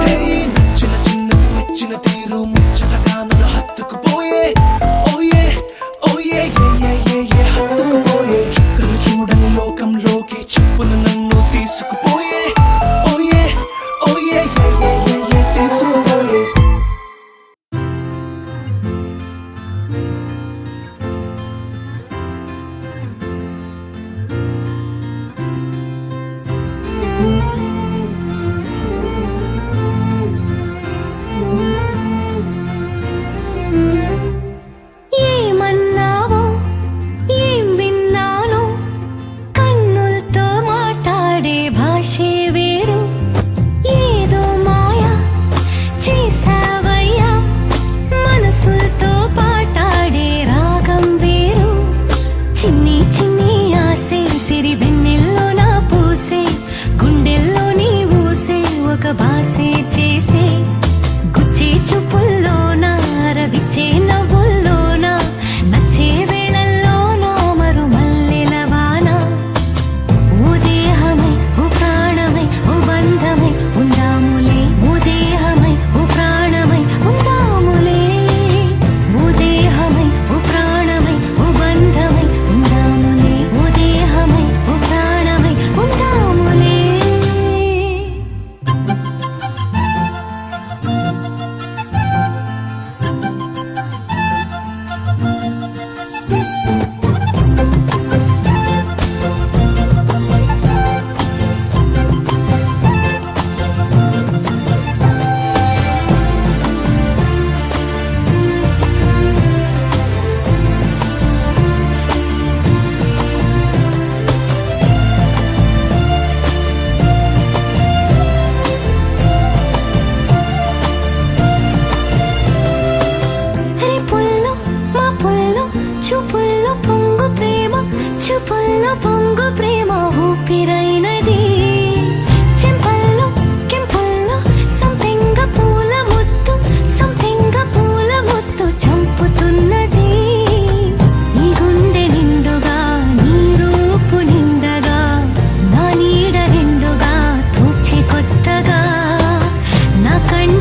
నచ్చిన చిన్నది నచ్చిన తీరు ముచ్చటగా నన్ను హత్తుకుపోయే ఓయే ఓయే హత్తుకుపోయే చుక్కలు చూడని లోకంలోకి చెప్పులు నన్ను తీసుకుపోయే ఓయే ఓయే తీసుకుపోయే ఏమన్నావో ఏం విన్నానో కన్నులతో మాట్లాడే భాషే వేరు ఏదో మాయా చేసావయ్యా మనసులతో పాటాడే రాగం వేరు చిన్ని చిన్ని ఆసే సిరి వెన్నెల్లో నా పూసే గుండెల్లో నీ ఊసే ఒక బాసే చేసే గుచ్చే చూపుల్లోన రవిచ్చే నవ్వుల్లోన నచ్చే వేళల్లోన మరు మల్లెల వాన ఓ దేహమై ఓ ప్రాణమై ఓ బంధమై ఉందాములే ఓ దేహమై ఓ ప్రాణ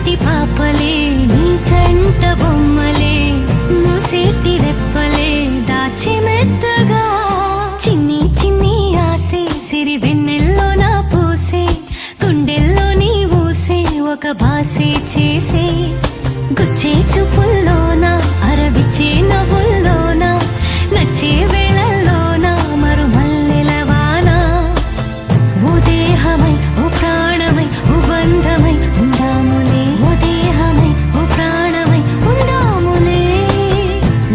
చంటి పాపలే నీ చంట బొమ్మలే మూసేటి రెప్పలే దాచి మెత్తగా చిన్ని చిన్ని ఆసే సిరి వెన్నెల్లో నా పూసే గుండెల్లో నీ ఊసే ఒక భాసే చేసే గుచ్చే చూపుల్లోన అరవిచ్చే నవ్వుల్లోన నచ్చే వేళల్లోన మరుమల్లెల వాన ఓ దేహమై ఓ ప్రాణమై ఓ బంధమై ఉందాములే ఓ దేహమై ఓ ప్రాణమై ఉందాములే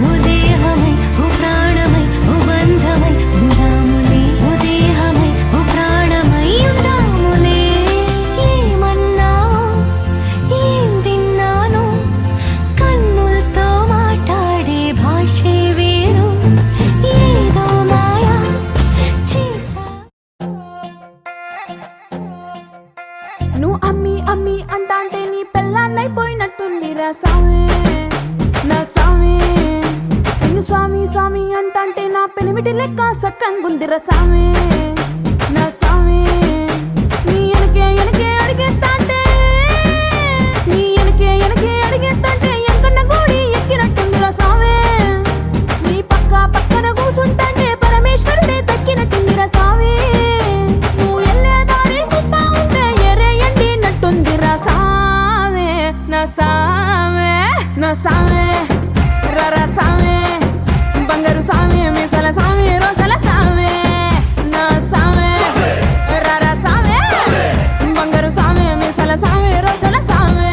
ఓ దేహమై ఓ ప్రాణమై ఓ బంధమై ఉందాములే ఓ దేహమై ఓ ప్రాణమై ఉందాములే ఏమన్నావు ఏం విన్నాను కన్నులతో మాట్లాడే భాషే వేరు ఏదో మాయా చేసా నువ్వు అమ్మి అమ్మి అంటాంటే నీ పెళ్ళాన్నైపోయినట్టుంది రా స్వామి నా స్వామి నిన్ను స్వామి స్వామి అంటాంటే నా పెనిమిటి లెక్క సక్కంగుంది రా స్వామి నా స్వామి నీ ఎనకే ఎనకే అడిగేస్తాంటే నీ ఎనకే ఎనకే అడిగేస్తాంటే ఎంకన్న గోడి ఎక్కినట్టుంది రా స్వామి నీ పక్కన కూసుంటాంటే పరమేశ్వరుడే దక్కినట్టుంది రా స్వామి నువ్వు ఎల్లే దారి సుత్తా ఉంటే ఎరేయండి నట్టుంది రా సామే నా సామే నా సామే రరా సామే బంగారు సామే మీసల సామే రోషల సామే నా సామే రరా సామే బంగారు సామే మీసల సామే రోషల సామే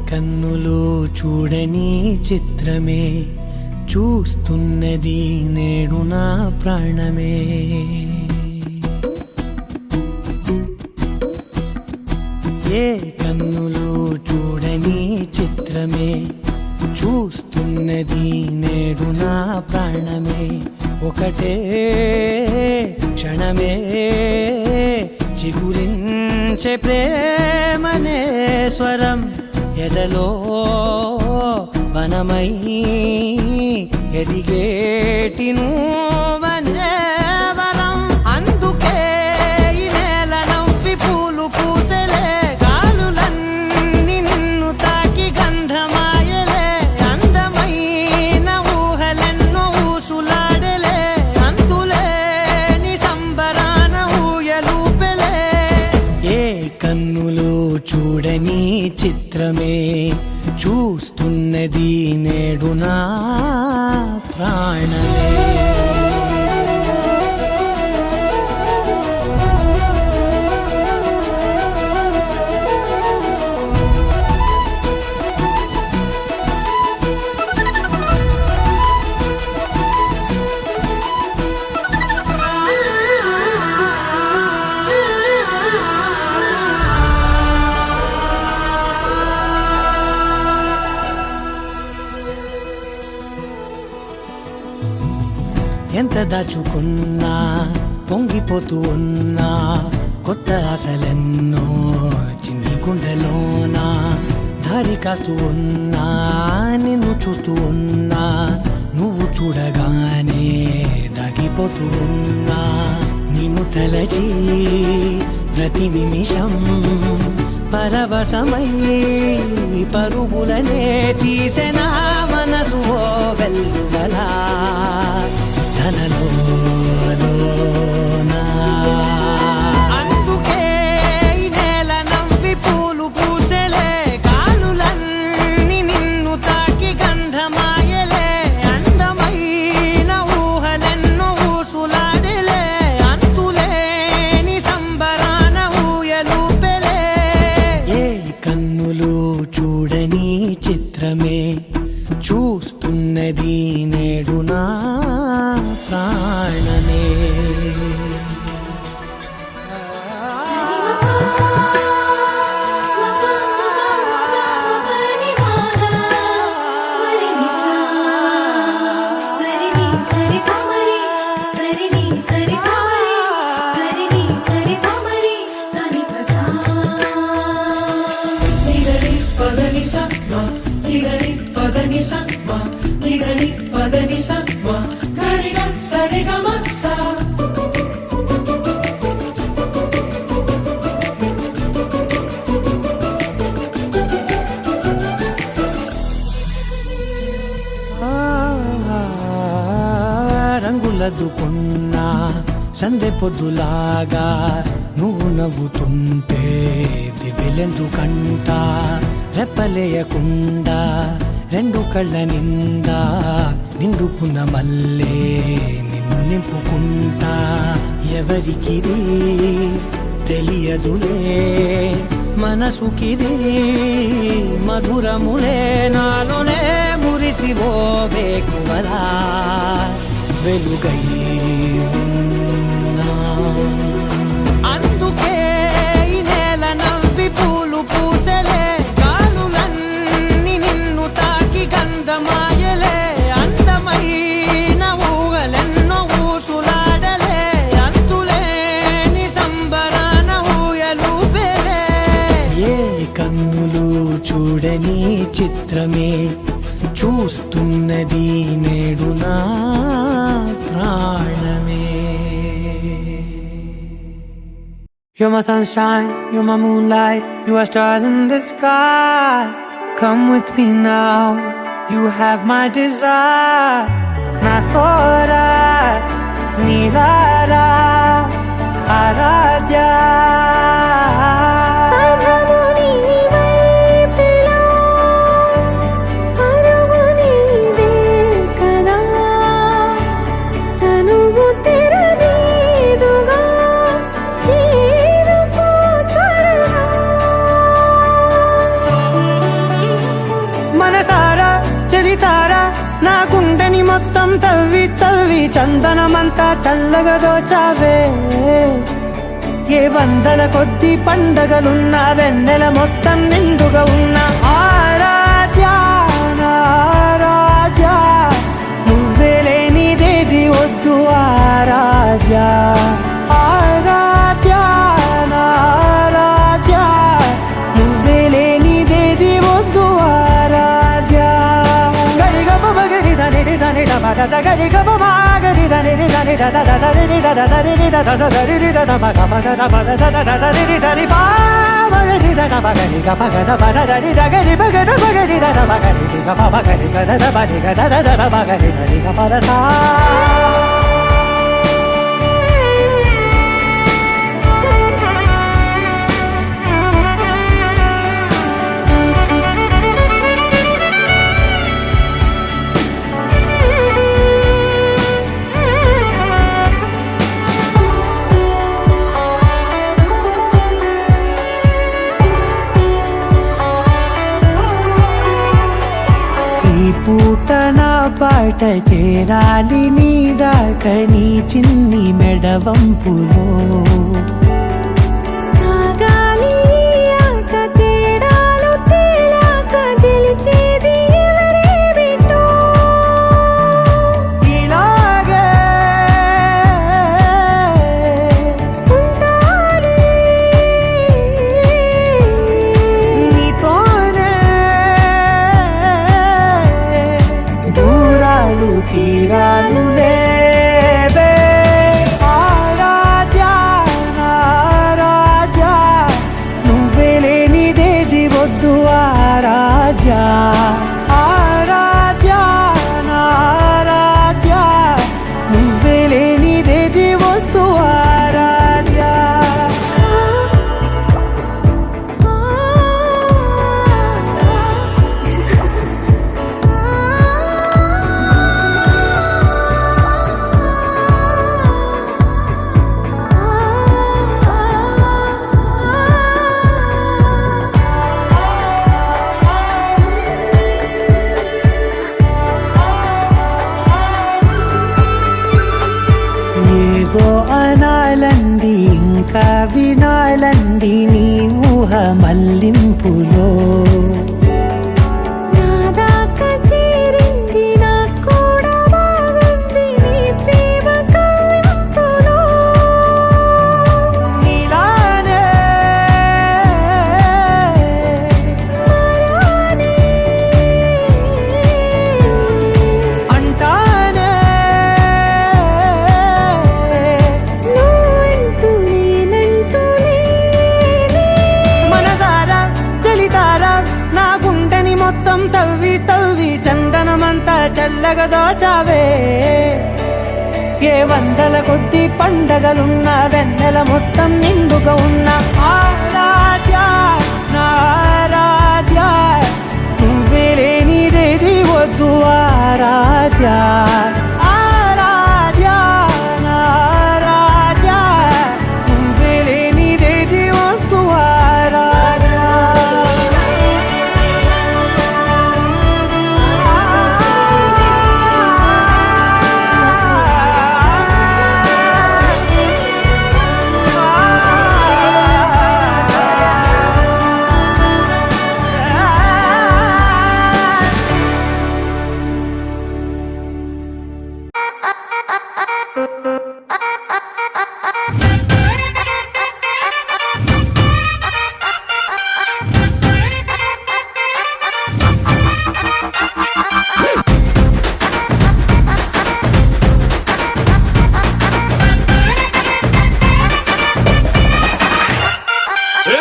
కన్నులు చూడని చిత్రమే చూస్తున్నది నేడు నా ప్రాణమే. ఏ కన్నులు చూడని చిత్రమే చూస్తున్నది నేడు నా ప్రాణమే. ఒకటే క్షణమే చిగురించే ప్రేమనే స్వరం ఎదలో వనమై ఎదిగేటి నువ్వనే వరం. అందుకే ఈ నేల నవ్వి పూలు పూసెలే, గాలులన్నీ నిన్ను తాకి గంధమాయలే. అందమైన ఊహలెన్నో ఊసులాడలే, అంతులేని సంబరాన ఊయలూపెలే. ఏ కన్నులు చూడని చిత్రమే చూస్తున్నది నేడు నా ప్రాణమే. ఎంత దాచుకున్నా పొంగిపోతూ ఉన్నా, కొత్త ఆశలెన్నో చిన్ని గుండెలోనా. దారి కాస్తూ ఉన్నా, నిన్ను చూస్తూ ఉన్నా, నువ్వు చూడగానే దాగిపోతూ ఉన్నా. నిన్ను తలచి ప్రతి నిమిషం పరవశమై పరుగులనే తీసెనా మనసు ఓ వెల్లువలా. అందుకే ఈ నేల నవ్వి పూలు పూసెలే, గాలులన్నీ నిన్ను తాకి గంధమాయలే. అందమైన ఊహలెన్నో ఊసులాడలే, అంతులేని సంబరాన ఊయలూపెలే. ఏ కన్నులు చూడని చిత్రమే చూస్తున్నది నేడు నా ప్రాణమే. రంగులదుకున్నా సందె పొద్దులాగా నువ్వు నవ్వుతుంటే దివ్వెలెందుకంట. రెప్పలేయకుండా రెండు కళ్ళ నిండా నిండుకున్న మల్లే నిన్ను నింపుకుంటా. ఎవరికిది తెలియదులే మనసుకిది మధురములే, నాలోనే మురిసివో వేకువలా వెలుగై ఉన్నా. అందుకే ఈ నేల నవ్వి పూలు పూసెలే, గాలులన్నీ నిన్ను తాకి గంధమాయలే. అందమైన ఊహలెన్నో ఊసులాడలే, అంతులేని సంబరాన ఊయలూపెలే. ఏ కన్నులు చూడని చిత్రమే చూస్తున్నది నేడు నా ప్రాణమే. You're my sunshine, you're my moonlight, you are stars in the sky. Come with me now, you have my desire. Na tora nilara aradya. తవ్వి చందనమంతా చల్లగా దోచావే ఏ వందల కొద్ది పండగలున్న వెన్నెల మొత్తం నిండుగా ఉన్న ఆరాధ్య నా ఆరాధ్య నువ్వే లేనిదేది వద్దు ఆరాధ్య ఆరాధ్య నా ఆరాధ్య నువ్వే లేనిదేది వద్దు ఆరాధ్య గరిగమ మగరి దని దని మద గరి గమ మాగరి దని దని దద దని దద దని దద దని దద మగ మద మద దద దని దని పా మగరి దద మగరి గమ గద మద దని దగరి మగద మగరి దద మగరి గమ మగరి గద మది గద దద మగరి దని గమ దద పూట నా పాట చేరాలి నీ దాకా నీ చిన్ని మెడవంపులో సాగాలి ఆట తేడాలు తేలాక గెలిచేది ఎవరేమిటో ఇలాగే ఉంటాలి నీతోనే దూరాలు తీరాలు లేవే ఆరాధ్య నా ఆరాధ్య నువ్వే లేనిదేది వద్దు ఆరాధ్య ఆరాధ్య నా ఆరాధ్య నువ్వే లేనిదేది వద్దు ఆరాధ్య ఏదో అనాలంది ఇంకా వినాలంది నీ ఊహ మల్లింపులో నా దాకా చేరింది నాకు కూడా బాగుంది నీ ప్రేమ కవ్వింపులో నీలానే మరానే అంటానే నువ్వంటూ నేనంటూ లేనే మనసారా చలితారా నా గుండెని మొత్తం తవ్వి తవ్వి చందనమంతా చల్లగా దోచావే ఏ వందల కొద్ది పండగలున్న వెన్నెల మొత్తం నిండుగా ఉన్న ఆరాధ్య నా ఆరాధ్య నువ్వే లేనిదేది వద్దు ఆరాధ్య ఆరాధ్య నా ఆరాధ్య నువ్వే లేనిదేది వద్దు ఆరాధ్య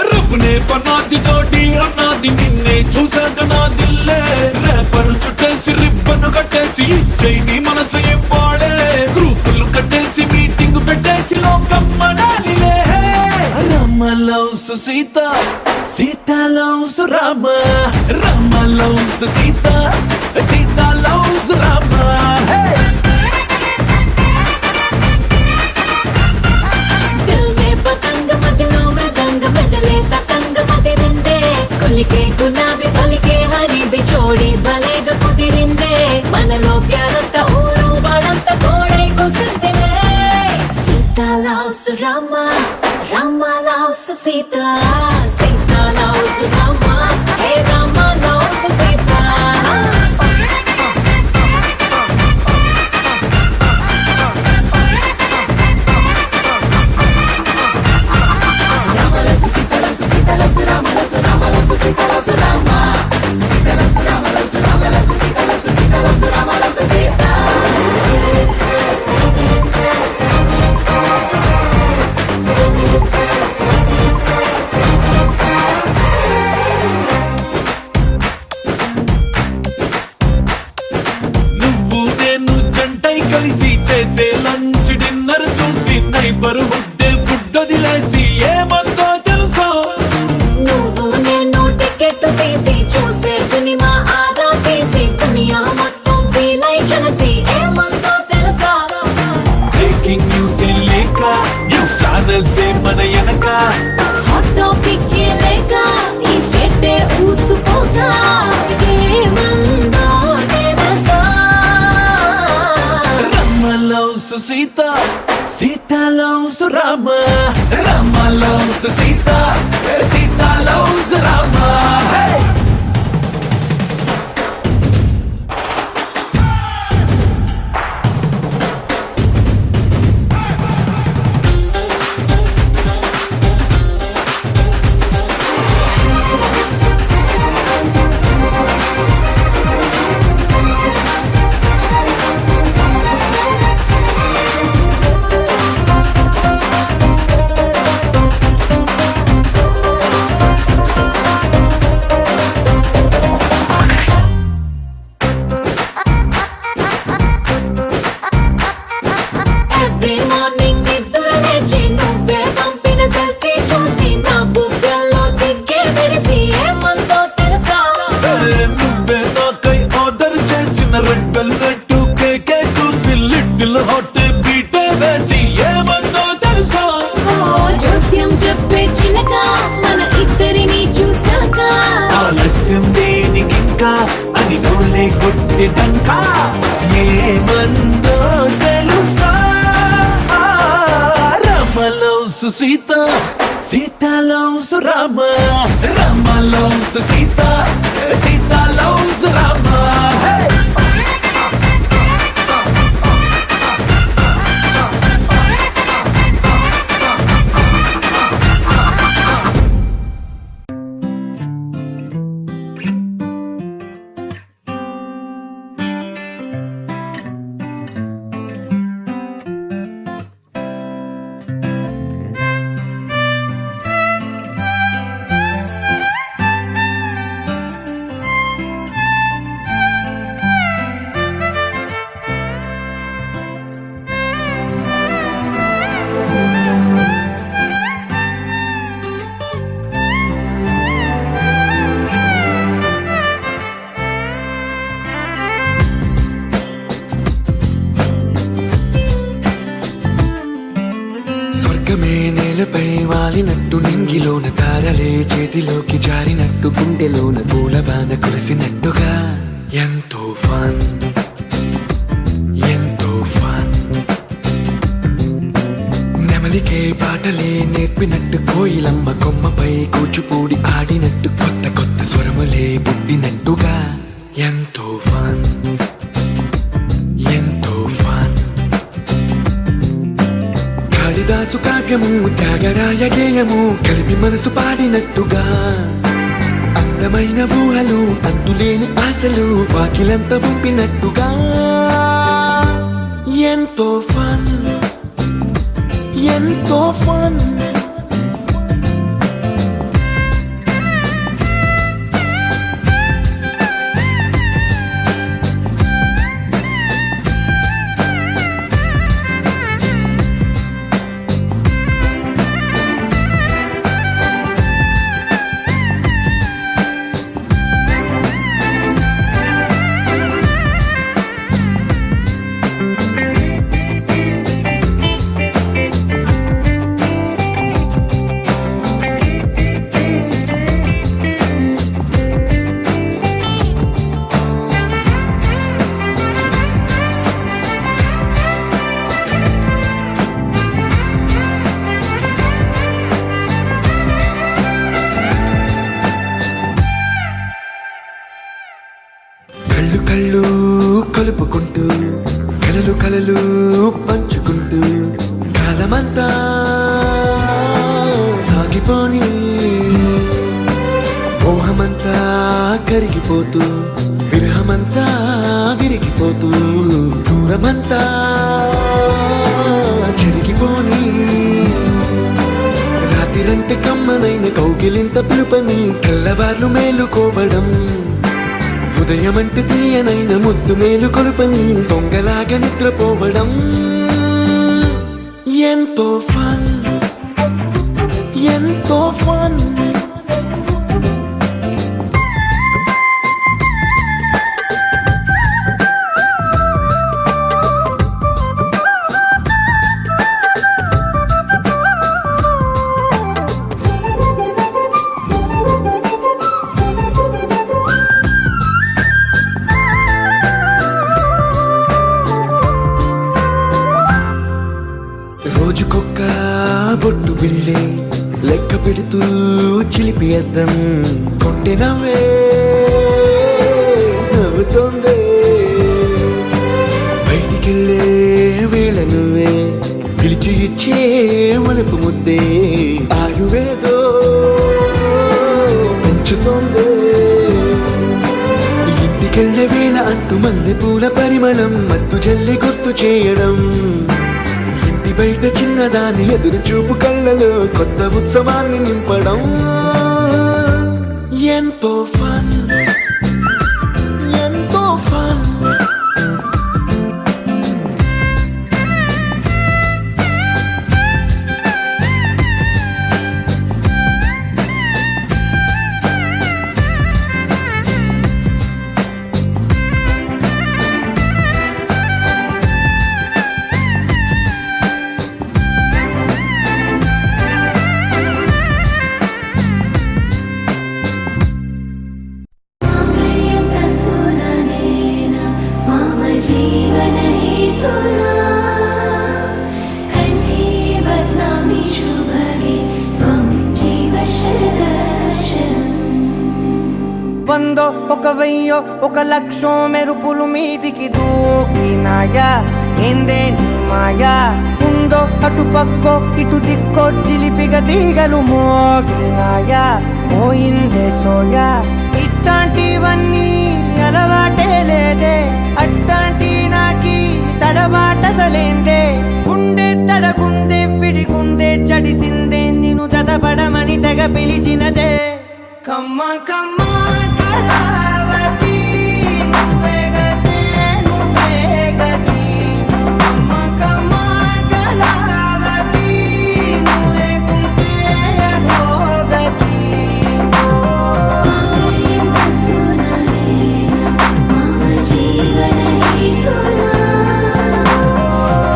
రబ్బునే పన్నాది జోడి అన్నాది నిన్నే చూసాక నా దిల్లే రేపరు చుట్టేసి రిబ్బను కట్టేసి చైని మనసు ఇవ్వాడే గ్రూపులు కట్టేసి మీటింగ్ పెట్టేసి లోకం మనాలిలే Rama loves Sita Sita loves Rama Rama loves Sita Sita loves Rama दिल में पतंग मगलों में दंग बदले ततंग मते रिंदे कुलिके गुलाबी पलिके हरी बिछोड़ी भले कुदिरिंदे मनलो प्यारंत ऊरू वाड़ंत कोड़े సీత సీత లవ్స్ రామ హే రామ లవ్స్ సీత నువ్వు నేను జంటై కలిసి చేసే లంచ్ డిన్నర్ చూసి నైబర్ హుడ్డే ఫుడ్ వదిలేసి ఏమందో తెలుసా నువ్వు నేను టికెట్ తీసి చూసే సినిమా ఆదా తీసి దునియా మొత్తం ఫీల్ అయి చలసి ఏమందో తెలుసా బ్రేకింగ్ న్యూస్ లేక న్యూస్ ఛానల్స్ మన వెనక హాట్ టాపిక్ లేక ఈ స్టేట్ ఊసుకోగా ఏమందో తెలుసా Rama loves Sita Sita loves Rama Rama loves Sita Sita loves Rama every morning నిద్ర లేచి నువ్వే పంపిన సెల్ఫీ చూసి నా బుగ్గల్లో సిగ్గే మెరిసి ఏమందో తెలుసా నువ్వే నాకై ఆర్డర్ చేసిన రెడ్ వెల్వెట్ కేకే చూసి లిటిల్ హాట్ బీటే వేసి ఏమందో తెలుసా ఓ జోస్యం చెప్పే చిలక మన ఇద్దరిని చూశాక ఆలస్యం దేనికింకా అని నోలే కొట్టినంక ఏమందో తెలుసా Rama loves Sita Sita loves Rama Rama loves Sita Sita loves Rama స్వర్గమే నేలపై వాలినట్టు నింగిలోన తారలే చేతిలోకి జారినట్టు గుండెలోన పూలబాన కురిసినట్టుగా ఎంతో ఫన్ ఎంతో ఫన్ నెమలికే పాటలే నేర్పినట్టు కోయిలమ్మ కొమ్మపై కూచిపూడి ఆడినట్టు కొత్త కొత్త స్వరములే పుట్టినట్టుగా ఎంతో ఫన్ ఎంతో ఫన్ కాళిదాసు కావ్యము త్యాగరాయ గేయము కలిపి మనసు పాడినట్టుగా అందమైన ఊహలు అంతులేని ఆశలు వాకిలంత పంపినట్టుగా ఎంతో ఫన్ ఎంతో ఫన్ కళ్ళు కళ్ళు కలుపుకుంటూ కలలు కలలు పంచుకుంటూ కాలమంతా సాగిపోని మోహమంతా కరిగిపోతూ విరహమంతా విరిగిపోతూ దూరమంతా చెరిగిపోని రాత్రిరంటే కమ్మనైన కౌగిలింత పిలుపని తెల్లవార్లు మేలుకోవడం ఉదయమంటే తీయనైన ముద్దు మేలు కొలుపని దొంగలాగా నిద్రపోవడం ఎంతో ఫన్ ఎంతో ఫన్ రోజుకొక్క బొట్టు బిళ్ళే లెక్క పెడుతూ చిలిపి అద్దం కొంటె నవ్వే నవ్వుతోందే బయటికెళ్ళే వేళ నువ్వే పిలిచి ఇచ్చే వనపు ముద్దే ఆయువేదో పెంచుతోందే ఇంటికెళ్ళే వేళ అంటూ మల్లె పూల పరిమళం మత్తు జల్లి గుర్తు చేయడం బయట చిన్నదాని ఎదురు చూపు కళ్ళలో కొత్త ఉత్సవాన్ని నింపడం ఎంతో ఫన్ ఎంతో ఫన్ మాంగళ్యం తంతుననేన మమ జీవన హేతునా కంఠే బధ్నామి శుభగే త్వం జీవ శరదర్శనం వందో ఒక వెయ్యో ఒక లక్షో మెరుపులు మీదికి దూకినాయా ఏందే నీ మాయా ఉందో అటు పక్కో ఇటు దిక్కో చిలిపిగా తీగలు మోగినాయా పోయిందే సోయా ఇట్లాంటివన్నీ అలవాటే లేదే అట్లాంటి నాకి తడబాటసలేందే గుండె తడగుందే విడిగుందే చడిసిందే నిన్ను చదపడమని తెగ పిలిచినదే కమ్మ కమ్మ కళావతి నువ్వే గతే నువ్వే గతి కమ్మ కమ్మ కళావతి నువ్వు లేకుంటే అధోగతి మాంగళ్యం తంతుననేన మమ జీవన హేతునా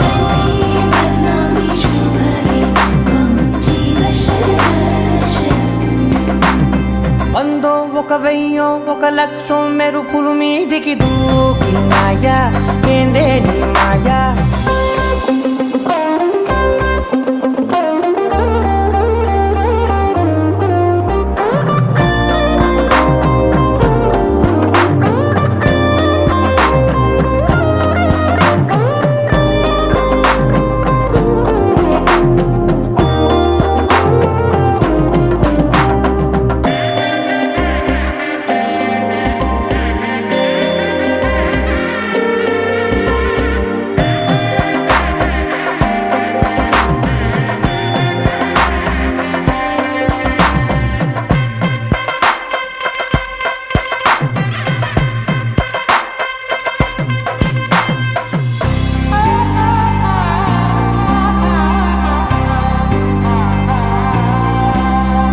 కంఠే బధ్నామి శుభగే త్వం జీవ శరదర్శనం వందో ఒక వెయ్యో ఒక లక్షో మెరుపులు మీదికి దూకినాయా ఏందే నీ మాయా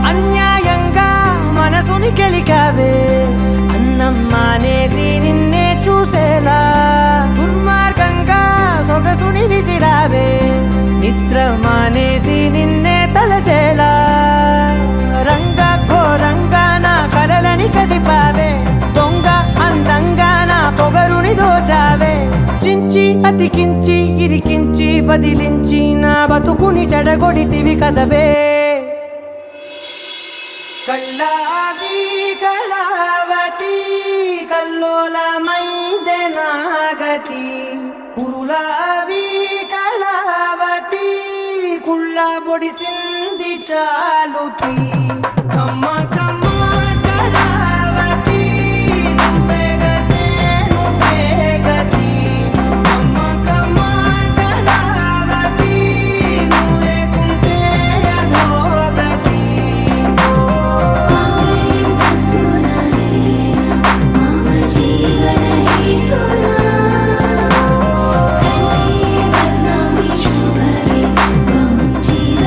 అన్యాయంగా మనసుని గెలికావే అన్నం మానేసి నిన్నే చూసేలా దుర్మార్గంగా సొగసుని విసిరావే నిద్ర మానేసి నిన్నే తలచేలా రంగ ఘోరంగా నా కలలని కదిపావే దొంగ అందంగా నా పొగరుని దోచావే చించి అతికించి ఇరికించి వదిలించి నా బతుకుని చెడగొడితివి కదవే కళ్ళావి కళావతి కల్లోలమై కళావతి కురులావి కళావతి కుళ్ళ బొడిసింది చాలుతి కమ్మ కమ్మ కళావతి నువ్వే గతే నువ్వే గతి కమ్మ కమ్మ కళావతి నువ్వు లేకుంటే అధోగతి మామయ్య బతుననే మమ జీవన హేతునా కంఠే బద్నామి శుభరే త్వం జీవ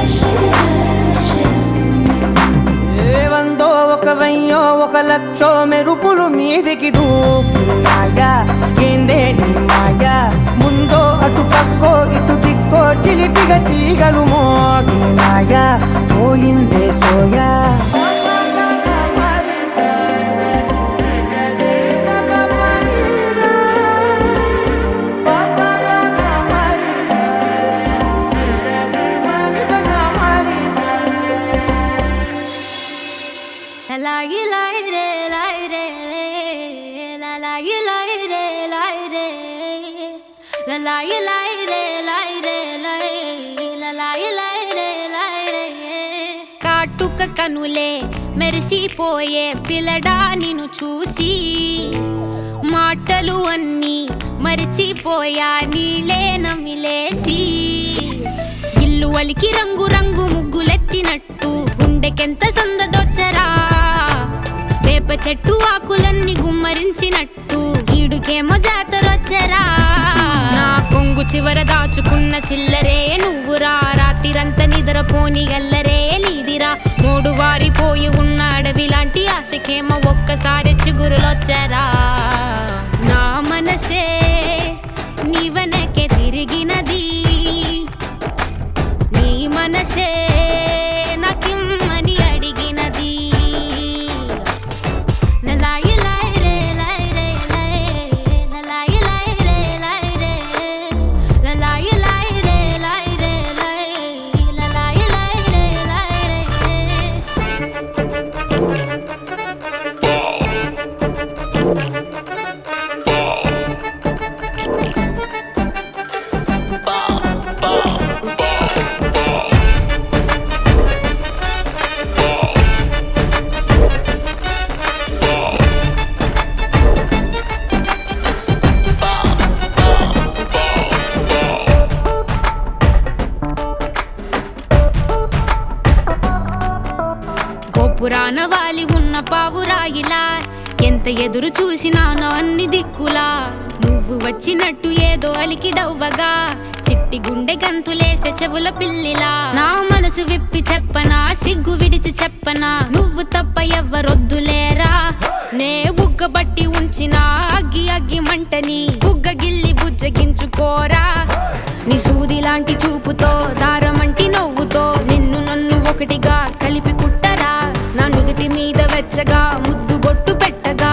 వందో ఒక వెయ్యో ఒక లక్షో మెరుపులు మీదికి దూకినాయా ఏందే నీ మాయా ముందో అటు పక్కో ఇటు దిక్కో చిలిపిగ తీగలు మోగినాయా పోయిందే సోయా లాయి లాయి రే లాయి రే లాయి లాయి రే లాయి రే లాయి లాయి రే లాయి రే లాయి లాయి రే లాయి రే కాటుక కనులే మెరిసిపోయే పిల్లడా నిన్ను చూసి మాటలు అన్నీ మరిచిపోయా నీలే నమిలేసి ఇల్లు వలికి రంగు రంగు ముగ్గులెత్తినట్టు గుండెకెంత సందడొచ్చరా వేప చెట్టు ఆకులన్నీ గుమ్మరించినట్టు ఈడుకేమో జాతరొచ్చరా నా కొంగు చివర దాచుకున్న చిల్లరే నువ్వురా రాత్రిరంతా నిద్రపోని గల్లరే నీదిరా మూడు వారిపోయి ఉన్న అడవి లాంటి ఆశకేమో ఒక్కసారి చిగురులొచ్చరా నా మనసే నీ వెనకే తిరిగినది నీ మనసే నాకిమ్మని అడిగినది లలాయి లాయి రే లాయి రే లలాయి లాయి రే లాయి రే లలాయి లాయి రే లాయి రే లలాయి లాయి రే లాయి రే గోపురాన వాలి ఉన్న పావురాయిలా ఎంత ఎదురు చూసినానో అన్ని దిక్కులా నువ్వు వచ్చినట్టు ఏదో అలికి డవ్వగా చిట్టి గుండె గంతులేసే చెవుల పిల్లిలా నా మనసు విప్పి చెప్పనా సిగ్గు విడిచి చెప్పనా నువ్వు తప్ప ఎవ్వరొద్దులేరా నే ఉగ్గబట్టి ఉంచిన అగ్గి అగ్గి మంటని బుగ్గ గిల్లి బుజ్జగించుకోరా నీ సూది లాంటి చూపుతో దారమంటి నవ్వుతో నిన్ను నన్ను ఒకటిగా కలిపి కుట్టరా నా నుదుటి మీద వెచ్చగా ముద్దు బొట్టు పెట్టగా